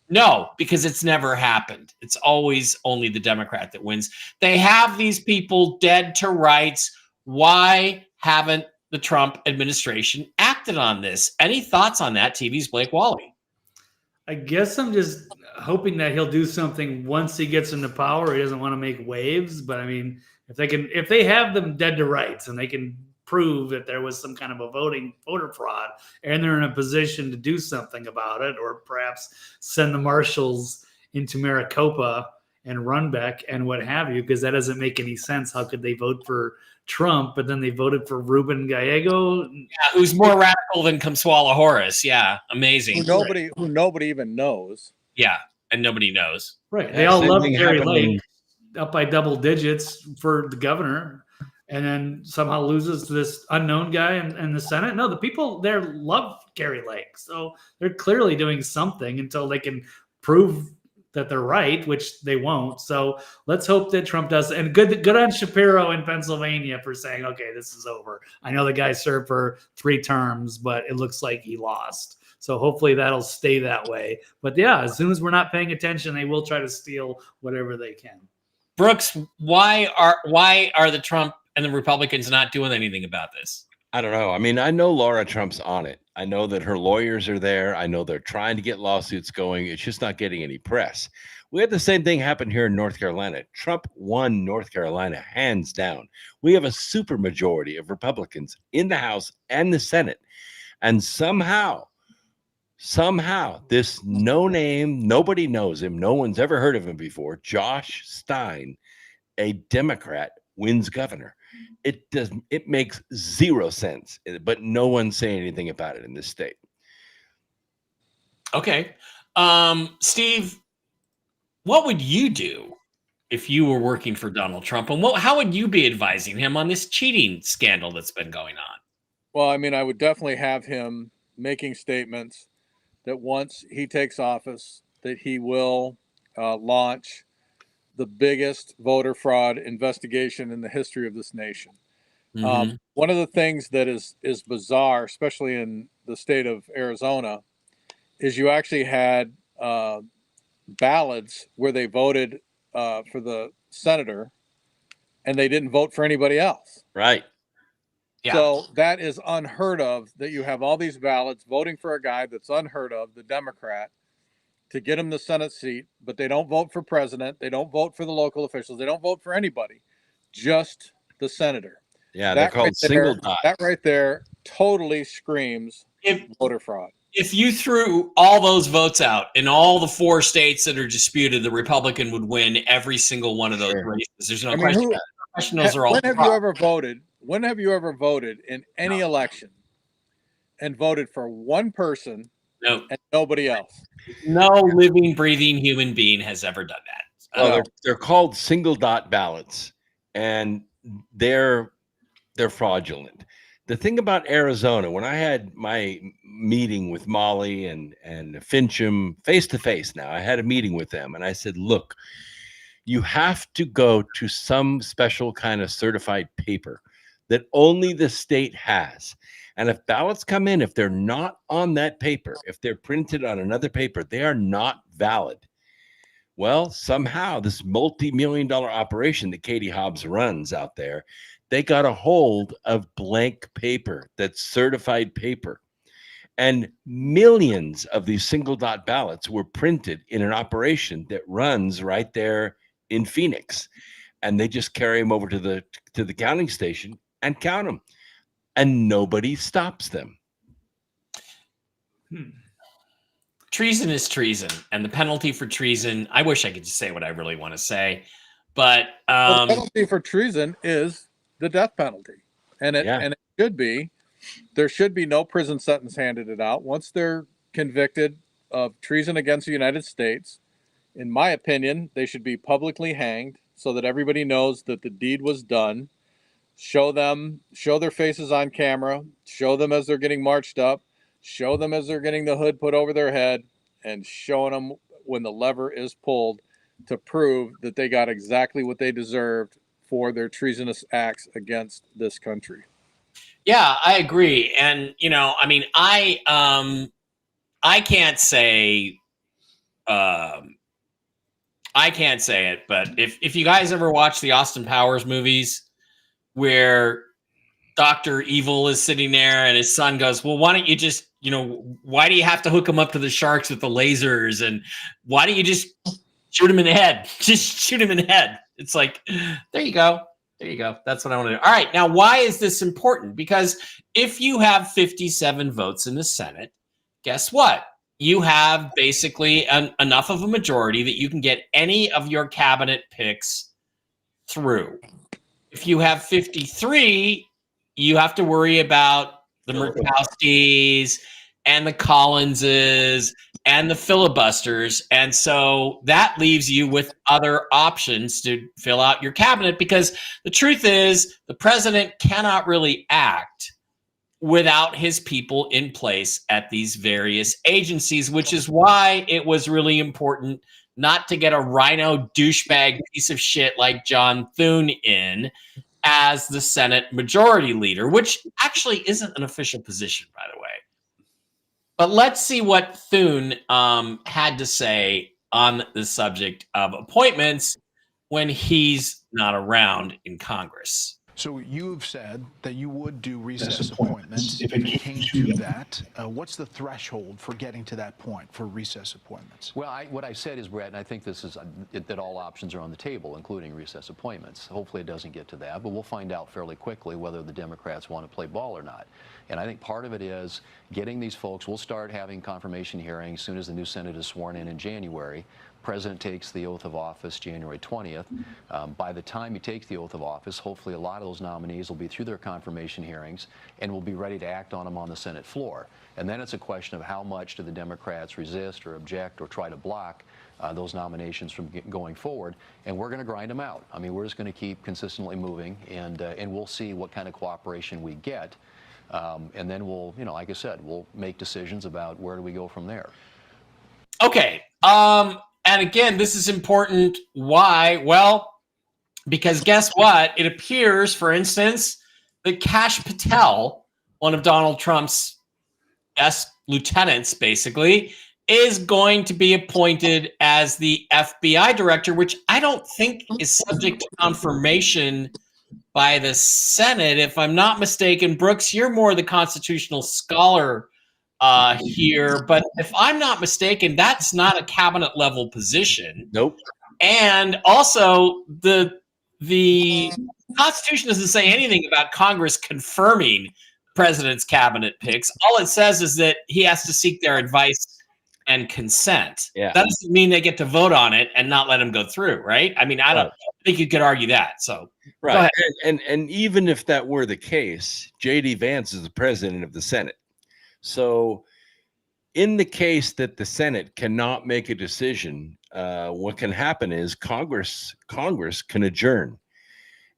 No, because it's never happened. It's always only the Democrat that wins. They have these people dead to rights. Why haven't the Trump administration acted on this? Any thoughts on that? TV's Blake Wally. I guess I'm just hoping that he'll do something once he gets into power. He doesn't want to make waves, but I mean, if they have them dead to rights and they can prove that there was some kind of a voter fraud and they're in a position to do something about it, or perhaps send the marshals into Maricopa and Runbeck and what have you, because that doesn't make any sense. How could they vote for Trump, but then they voted for Ruben Gallego? Yeah, who's more radical than Kamswala Horace. Yeah, amazing. Who nobody even knows. Yeah, and nobody knows. Right. They all love Gary Lake, up by double digits for the governor, and then somehow loses to this unknown guy in the Senate. No, the people there love Gary Lake. So they're clearly doing something until they can prove that they're right, which they won't. So let's hope that Trump does. And good on Shapiro in Pennsylvania for saying, okay, this is over. I know the guy served for 3 terms, but it looks like he lost. So hopefully that'll stay that way. But yeah, as soon as we're not paying attention, they will try to steal whatever they can. Brooks, why are the Trump and the Republicans not doing anything about this? I don't know. I mean, I know Laura Trump's on it. I know that her lawyers are there. I know they're trying to get lawsuits going. It's just not getting any press. We had the same thing happen here in North Carolina. Trump won North Carolina hands down. We have a super majority of Republicans in the House and the Senate. And somehow, this no-name, nobody knows him, no one's ever heard of him before, Josh Stein, a Democrat, wins governor. It makes 0 sense, but no one's saying anything about it in this state. Okay. Steve, what would you do if you were working for Donald Trump? And how would you be advising him on this cheating scandal that's been going on? Well, I mean, I would definitely have him making statements that once he takes office, that he will launch the biggest voter fraud investigation in the history of this nation. Mm-hmm. One of the things that is bizarre, especially in the state of Arizona, is you actually had ballots where they voted for the senator and they didn't vote for anybody else. Right. Yeah. So that is unheard of, that you have all these ballots voting for a guy that's unheard of, the Democrat, to get him the Senate seat, but they don't vote for president. They don't vote for the local officials. They don't vote for anybody, just the senator. Yeah, they're called single dot. That right there totally screams voter fraud. If you threw all those votes out in all the 4 states that are disputed, the Republican would win every single one of those races. There's no question. Those are all when have you ever voted in any election and voted for one person No, and nobody else. no living, breathing human being has ever done that. Well, they're called single dot ballots, and they're fraudulent. The thing about Arizona, when I had my meeting with Molly and Fincham face to face, now I had a meeting with them, and I said, look, you have to go to some special kind of certified paper that only the state has. And if ballots come in, if they're not on that paper, if they're printed on another paper, they are not valid. Well, somehow this multi-million-dollar operation that Katie Hobbs runs out there, they got a hold of blank paper, that's certified paper. And millions of these single dot ballots were printed in an operation that runs right there in Phoenix. And they just carry them over to the counting station and count them. And nobody stops them. Treason is treason, and the penalty for treason, I wish I could just say what I really want to say, but the penalty for treason is the death penalty. And it should be. There should be no prison sentence handed out. Once they're convicted of treason against the United States, in my opinion, they should be publicly hanged so that everybody knows that the deed was done. Show their faces on camera, show them as they're getting marched up, show them as they're getting the hood put over their head, and showing them when the lever is pulled to prove that they got exactly what they deserved for their treasonous acts against this country. Yeah, I agree. And, I mean, I can't say, it, but if you guys ever watch the Austin Powers movies where Dr. Evil is sitting there and his son goes, well, why don't you just, why do you have to hook him up to the sharks with the lasers? And why don't you just shoot him in the head? Just shoot him in the head. It's like, there you go. There you go. That's what I want to do. All right. Now, why is this important? Because if you have 57 votes in the Senate, guess what? You have basically enough of a majority that you can get any of your cabinet picks through. If you have 53, you have to worry about the Murkowskis and the Collinses and the filibusters. And so that leaves you with other options to fill out your cabinet, because the truth is the president cannot really act without his people in place at these various agencies, which is why it was really important not to get a rhino douchebag piece of shit like John Thune in as the Senate Majority Leader, which actually isn't an official position, by the way. But let's see what Thune had to say on the subject of appointments when he's not around in Congress. So you've said that you would do recess appointments if it came to that. What's the threshold for getting to that point for recess appointments? Well, what I said is, Brett, and I think this is that all options are on the table, including recess appointments. Hopefully it doesn't get to that, but we'll find out fairly quickly whether the Democrats want to play ball or not. And I think part of it is getting these folks. We'll start having confirmation hearings as soon as the new Senate is sworn in January. President takes the oath of office January 20th. By the time he takes the oath of office, hopefully a lot of those nominees will be through their confirmation hearings and will be ready to act on them on the Senate floor. And then it's a question of how much do the Democrats resist or object or try to block those nominations from going forward. And we're going to grind them out. I mean, we're just going to keep consistently moving, and we'll see what kind of cooperation we get. And then we'll, like I said, we'll make decisions about where do we go from there. Okay. And again, this is important. Why? Well, because guess what? It appears, for instance, that Kash Patel, one of Donald Trump's lieutenants, basically, is going to be appointed as the FBI director, which I don't think is subject to confirmation by the Senate. If I'm not mistaken, Brooks, you're more the constitutional scholar here, but if I'm not mistaken, that's not a cabinet level position. Nope. And also the Constitution doesn't say anything about Congress confirming president's cabinet picks. All it says is that he has to seek their advice and consent. Yeah. That doesn't mean they get to vote on it and not let him go through, right? I mean, I don't think you could argue that. So right. And even if that were the case, J.D. Vance is the president of the Senate. So in the case that the Senate cannot make a decision, what can happen is Congress can adjourn.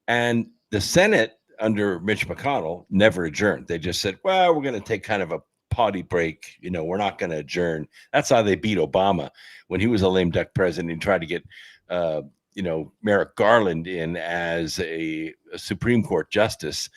And the Senate under Mitch McConnell never adjourned. They just said, well, we're going to take kind of a potty break. You know, we're not going to adjourn. That's how they beat Obama when he was a lame duck president and tried to get, Merrick Garland in as a Supreme Court justice.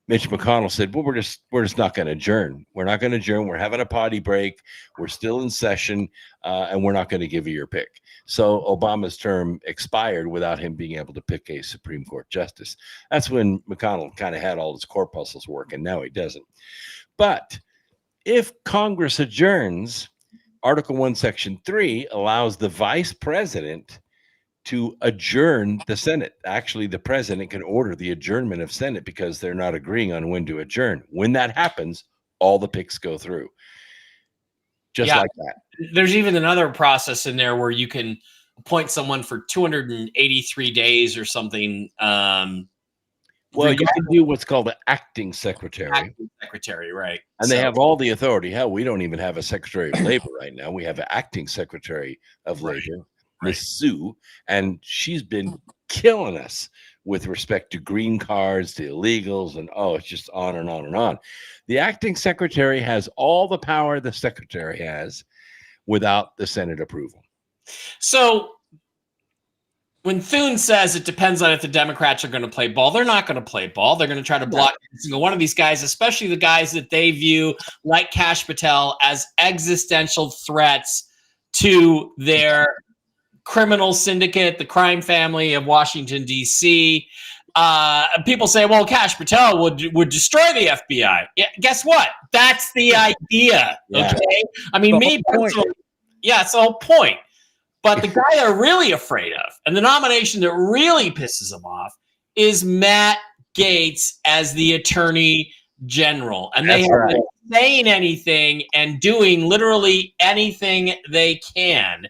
Mitch McConnell said, well, we're just not going to adjourn. We're not going to adjourn. We're having a potty break. We're still in session, and we're not going to give you your pick. So Obama's term expired without him being able to pick a Supreme Court justice. That's when McConnell kind of had all his corpuscles working. Now he doesn't. But if Congress adjourns, Article 1, Section 3 allows the vice president to adjourn the Senate. Actually, the president can order the adjournment of Senate because they're not agreeing on when to adjourn. When that happens, all the picks go through. Just like that. There's even another process in there where you can appoint someone for 283 days or something. Well, you can do what's called an acting secretary. Acting secretary, right. And they have all the authority. Hell, we don't even have a Secretary of Labor right now. We have an acting Secretary of Labor, Miss Sue, and she's been killing us with respect to green cards, to illegals, and it's just on and on and on. The acting secretary has all the power the secretary has without the Senate approval. So when Thune says it depends on if the Democrats are going to play ball, they're not going to play ball. They're going to try to block every single one of these guys, especially the guys that they view, like Kash Patel, as existential threats to their criminal syndicate, the crime family of Washington, D.C. People say, well, Kash Patel would destroy the FBI. Yeah, guess what? That's the idea, okay? I mean, me personally, it's the whole point. But the guy they're really afraid of, and the nomination that really pisses him off, is Matt Gaetz as the Attorney General. And they have been saying anything and doing literally anything they can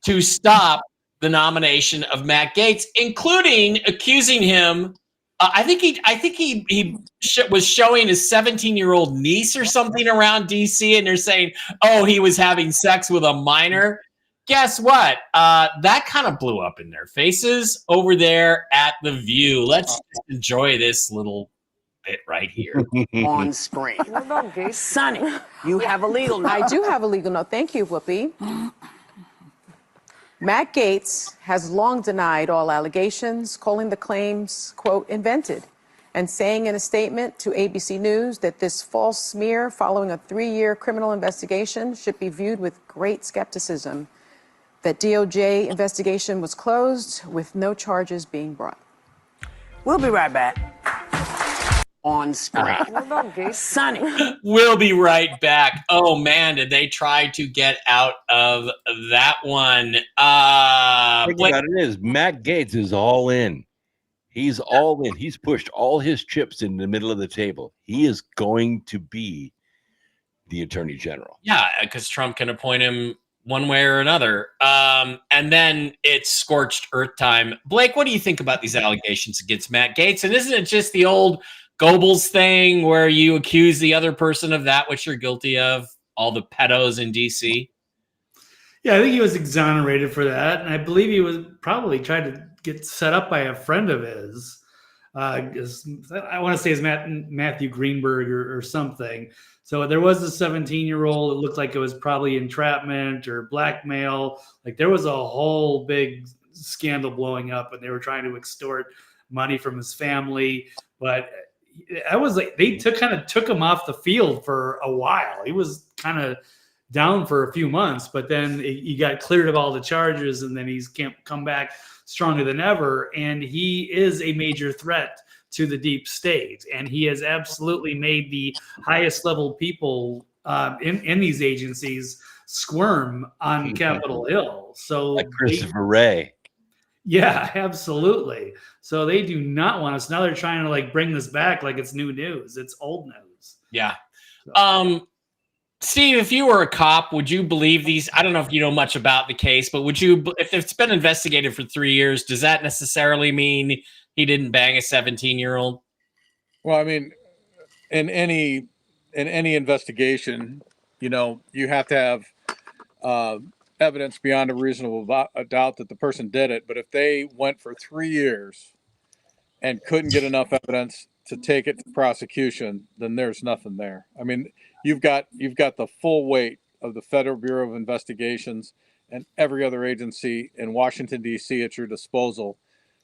to stop the nomination of Matt Gaetz, including accusing him. I think he was showing his 17-year-old niece or something around DC, and they're saying, oh, he was having sex with a minor. Guess what? That kind of blew up in their faces over there at The View. Let's just enjoy this little bit right here. On screen. Sonny, you have a legal note. I do have a legal note. Thank you, Whoopi. Matt Gaetz has long denied all allegations, calling the claims, quote, invented, and saying in a statement to ABC News that this false smear following a 3-year criminal investigation should be viewed with great skepticism, that DOJ investigation was closed with no charges being brought. We'll be right back. On screen. Sonny. We'll be right back. Oh, man, did they try to get out of that one? Think about it is, Matt Gaetz is all in. He's all in. He's pushed all his chips in the middle of the table. He is going to be the Attorney General. Yeah, because Trump can appoint him one way or another. And then it's scorched earth time. Blake, what do you think about these allegations against Matt Gaetz? And isn't it just the old Goebbels thing where you accuse the other person of that which you're guilty of? All the pedos in DC. Yeah, I think he was exonerated for that, and I believe he was probably tried to get set up by a friend of his. I want to say it's Matthew Greenberg or something. So there was a 17-year-old. It looked like it was probably entrapment or blackmail. Like there was a whole big scandal blowing up, and they were trying to extort money from his family. But I was like, they kind of took him off the field for a while. He was kind of down for a few months, but then he got cleared of all the charges, and then he's come back stronger than ever. And he is a major threat to the deep state, and he has absolutely made the highest level people in these agencies squirm on Capitol Hill. So like Christopher Wray. Yeah, absolutely. So they do not want us. Now they're trying to like bring this back like it's new news. It's old news. Yeah. Steve, if you were a cop, would you believe these? I don't know if you know much about the case, but would you, if it's been investigated for 3 years, does that necessarily mean he didn't bang a 17-year-old? Well, I mean, in any in any investigation, you have to have evidence beyond a reasonable doubt that the person did it. But if they went for 3 years and couldn't get enough evidence to take it to prosecution, then there's nothing there. I mean, you've got the full weight of the Federal Bureau of Investigations and every other agency in Washington, D.C. at your disposal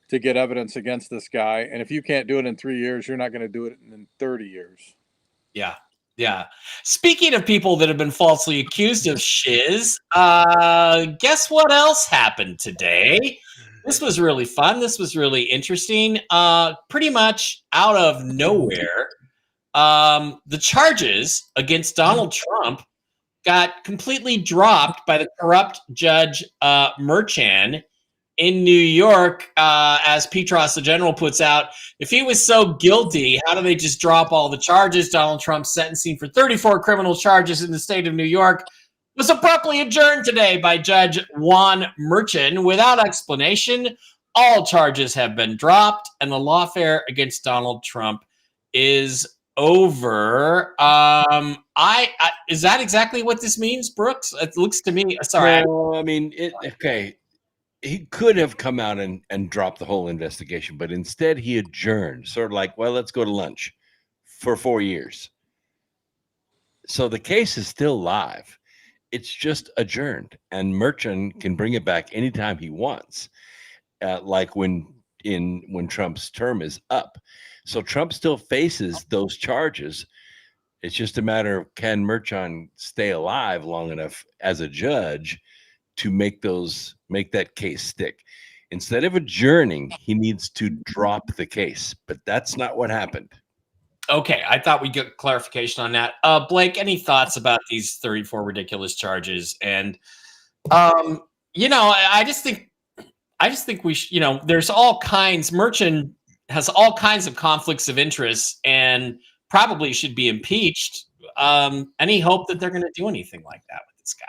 to get evidence against this guy. And if you can't do it in 3 years, you're not going to do it in 30 years. Yeah. Yeah. Speaking of people that have been falsely accused of shiz, guess what else happened today? This was really fun. This was really interesting. Pretty much out of nowhere, the charges against Donald Trump got completely dropped by the corrupt judge Merchan in New York. As Petros the General puts out, if he was so guilty, how do they just drop all the charges? Donald Trump's sentencing for 34 criminal charges in the state of New York was abruptly adjourned today by Judge Juan Merchan without explanation. All charges have been dropped, and the lawfare against Donald Trump is over. Is that exactly what this means, Brooks? It looks to me. Sorry. No, I mean, okay. He could have come out and dropped the whole investigation, but instead he adjourned, sort of like, well, let's go to lunch for 4 years. So the case is still live. It's just adjourned, and Merchan can bring it back anytime he wants, like when Trump's term is up. So Trump still faces those charges. It's just a matter of, can Merchan stay alive long enough as a judge to make that case stick. Instead of adjourning, he needs to drop the case, but that's not what happened. Okay, I thought we'd get clarification on that. Blake, any thoughts about these 34 ridiculous charges? And I just think we should, there's all kinds. Merchan has all kinds of conflicts of interest and probably should be impeached. Any hope that they're going to do anything like that with this guy?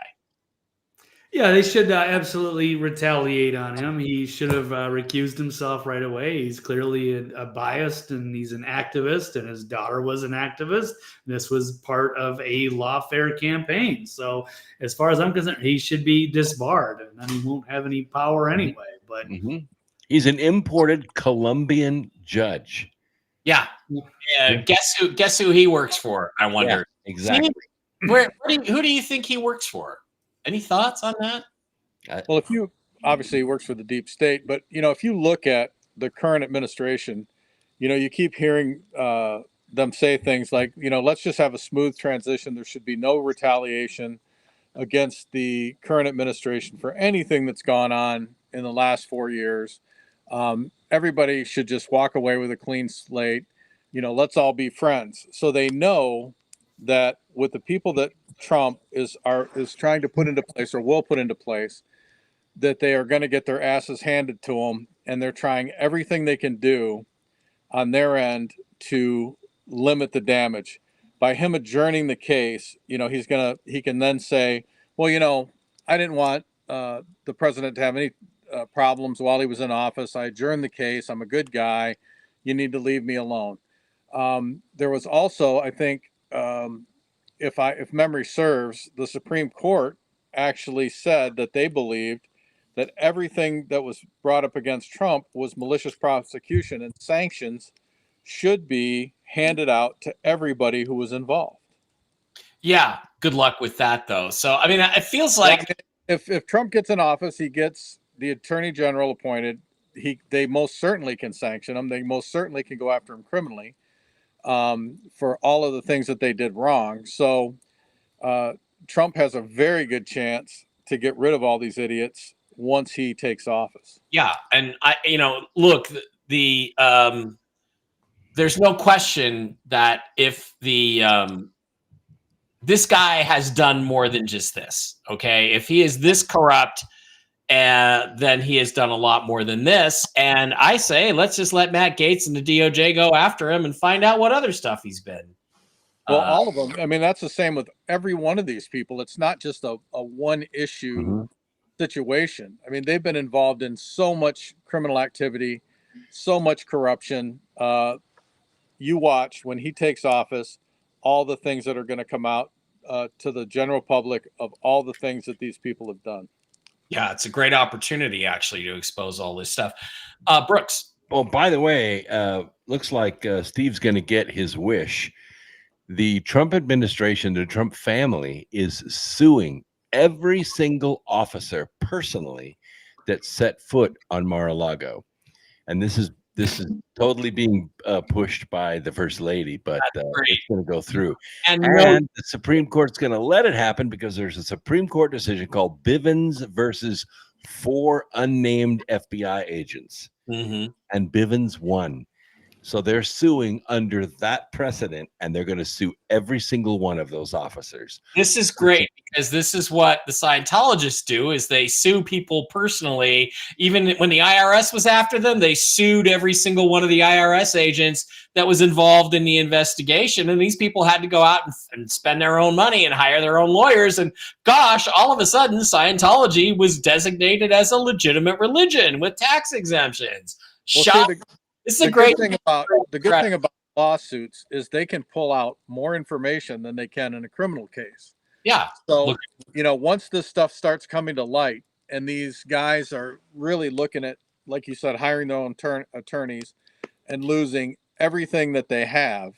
Yeah, they should absolutely retaliate on him. He should have recused himself right away. He's clearly a biased, and he's an activist, and his daughter was an activist. This was part of a lawfare campaign. So as far as I'm concerned, he should be disbarred, and then he won't have any power anyway. But he's an imported Colombian judge. Yeah. Guess who he works for? I wonder. Yeah, exactly. Who do you think he works for? Any thoughts on that? Well, obviously he works for the deep state, but if you look at the current administration, you keep hearing them say things like, let's just have a smooth transition. There should be no retaliation against the current administration for anything that's gone on in the last 4 years. Everybody should just walk away with a clean slate. Let's all be friends. So they know that with the people that Trump is trying to put into place, or will put into place, that they are going to get their asses handed to them, and they're trying everything they can do on their end to limit the damage. By him adjourning the case, he can then say, well, I didn't want the president to have any problems while he was in office. I adjourned the case. I'm a good guy. You need to leave me alone. There was also, I think, if memory serves, the Supreme Court actually said that they believed that everything that was brought up against Trump was malicious prosecution, and sanctions should be handed out to everybody who was involved. Yeah, good luck with that, though. So, I mean, it feels like if Trump gets in office, he gets the attorney general appointed. They most certainly can sanction him. They most certainly can go after him criminally for all of the things that they did wrong. So Trump has a very good chance to get rid of all these idiots once he takes office. Yeah, and look, there's no question that if this guy has done more than just this. Okay, if he is this corrupt, then he has done a lot more than this. And I say, let's just let Matt Gaetz and the DOJ go after him and find out what other stuff he's been. Well, all of them. I mean, that's the same with every one of these people. It's not just a one issue situation. I mean, they've been involved in so much criminal activity, so much corruption. You watch when he takes office, all the things that are going to come out to the general public of all the things that these people have done. Yeah, it's a great opportunity actually to expose all this stuff. Brooks. Well, by the way, looks like Steve's going to get his wish. The Trump administration, the Trump family, is suing every single officer personally that set foot on Mar-a-Lago, and this is totally being pushed by the First Lady, but it's going to go through. And the Supreme Court's going to let it happen because there's a Supreme Court decision called Bivens versus 4 unnamed FBI agents, and Bivens won. So they're suing under that precedent, and they're going to sue every single one of those officers. This is great because this is what the Scientologists do: is they sue people personally. Even when the IRS was after them, they sued every single one of the IRS agents that was involved in the investigation. And these people had to go out and spend their own money and hire their own lawyers. And gosh, all of a sudden, Scientology was designated as a legitimate religion with tax exemptions. This is a great thing about lawsuits is they can pull out more information than they can in a criminal case. Yeah. So, once this stuff starts coming to light and these guys are really looking at, like you said, hiring their own attorneys and losing everything that they have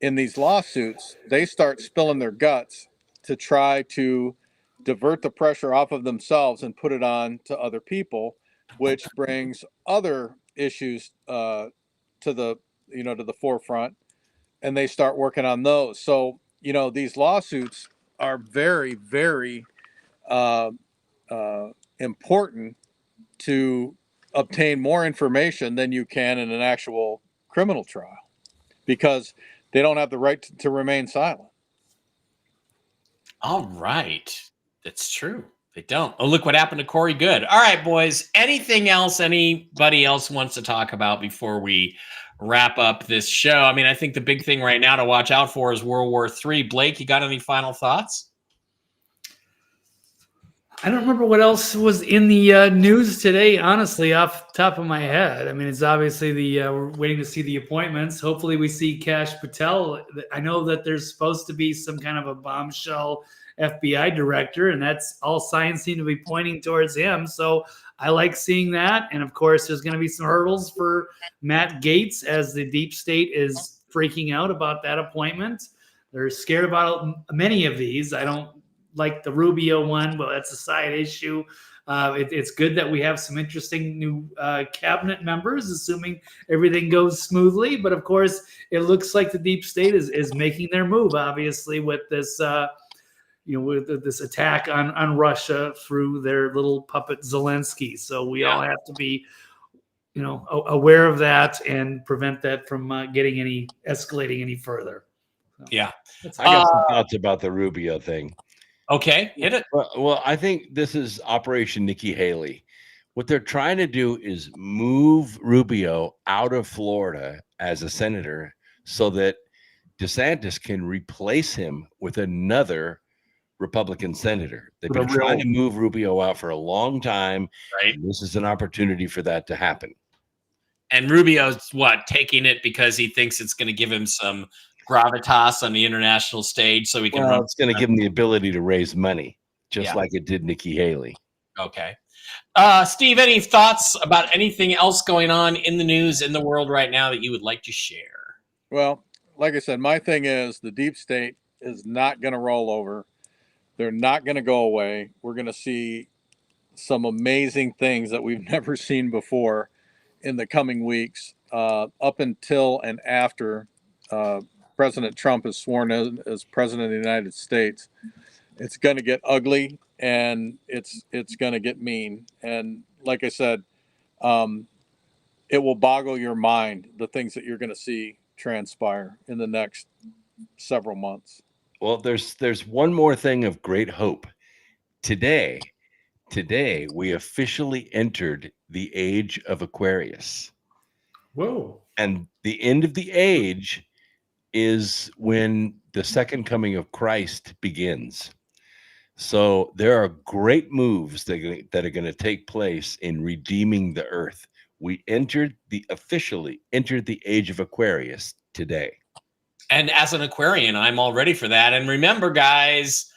in these lawsuits, they start spilling their guts to try to divert the pressure off of themselves and put it on to other people, which brings other issues to the forefront, and they start working on those. So these lawsuits are very, very important to obtain more information than you can in an actual criminal trial, because they don't have the right to remain silent. All right. That's true. They don't. Oh, look what happened to Corey Good. All right, boys. Anything else anybody else wants to talk about before we wrap up this show? I mean, I think the big thing right now to watch out for is World War III. Blake, you got any final thoughts? I don't remember what else was in the news today, honestly, off the top of my head. I mean, it's obviously we're waiting to see the appointments. Hopefully we see Kash Patel. I know that there's supposed to be some kind of a bombshell FBI director, and that's all signs seem to be pointing towards him. So I like seeing that. And of course, there's going to be some hurdles for Matt Gaetz as the deep state is freaking out about that appointment. They're scared about many of these. I don't like the Rubio one, but that's a side issue. It's good that we have some interesting new cabinet members, assuming everything goes smoothly. But of course, it looks like the deep state is making their move, obviously, with this with this attack on Russia through their little puppet Zelensky. So we all have to be, aware of that and prevent that from escalating any further. So, yeah. I got some thoughts about the Rubio thing. Okay, hit it. Well, I think this is Operation Nikki Haley. What they're trying to do is move Rubio out of Florida as a senator so that DeSantis can replace him with another Republican senator. They've been trying to move Rubio out for a long time. Right. This is an opportunity for that to happen. And Rubio's taking it because he thinks it's going to give him some gravitas on the international stage, so we can. Well, it's going to give him the ability to raise money, just like it did Nikki Haley. Okay, Steve, any thoughts about anything else going on in the news in the world right now that you would like to share? Well, like I said, my thing is the deep state is not going to roll over. They're not going to go away. We're going to see some amazing things that we've never seen before in the coming weeks, up until and after President Trump is sworn as president of the United States. It's going to get ugly, and it's going to get mean. And like I said, it will boggle your mind, the things that you're going to see transpire in the next several months. Well, there's one more thing of great hope. Today we officially entered the age of Aquarius. Whoa. And the end of the age is when the second coming of Christ begins. So there are great moves that are going to take place in redeeming the earth. We officially entered the age of Aquarius today. And as an Aquarian, I'm all ready for that. And remember, guys,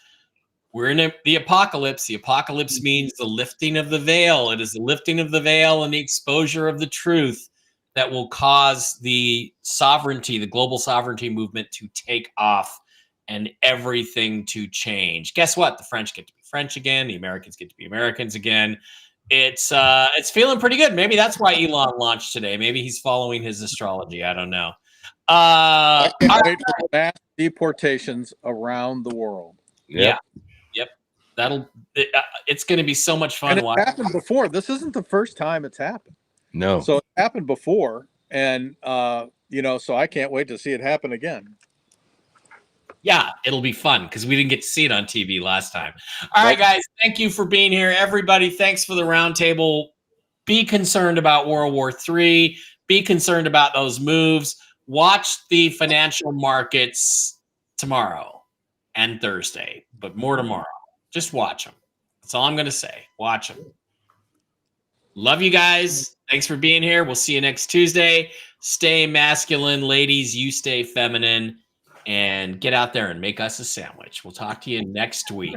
we're in the apocalypse. The apocalypse means the lifting of the veil. It is the lifting of the veil and the exposure of the truth that will cause the sovereignty, the global sovereignty movement to take off and everything to change. Guess what? The French get to be French again. The Americans get to be Americans again. It's feeling pretty good. Maybe that's why Elon launched today. Maybe he's following his astrology. I don't know. I can't wait for mass deportations around the world. Yep. It's going to be so much fun. And it happened before. This isn't the first time it's happened. No. So it happened before, and so I can't wait to see it happen again. Yeah, it'll be fun because we didn't get to see it on TV last time. All right, guys, thank you for being here. Everybody, thanks for the roundtable. Be concerned about World War III. Be concerned about those moves. Watch the financial markets tomorrow and Thursday, but more tomorrow. Just watch them. That's all I'm going to say. Watch them. Love you guys. Thanks for being here. We'll see you next Tuesday. Stay masculine, ladies. You stay feminine. And get out there and make us a sandwich. We'll talk to you next week.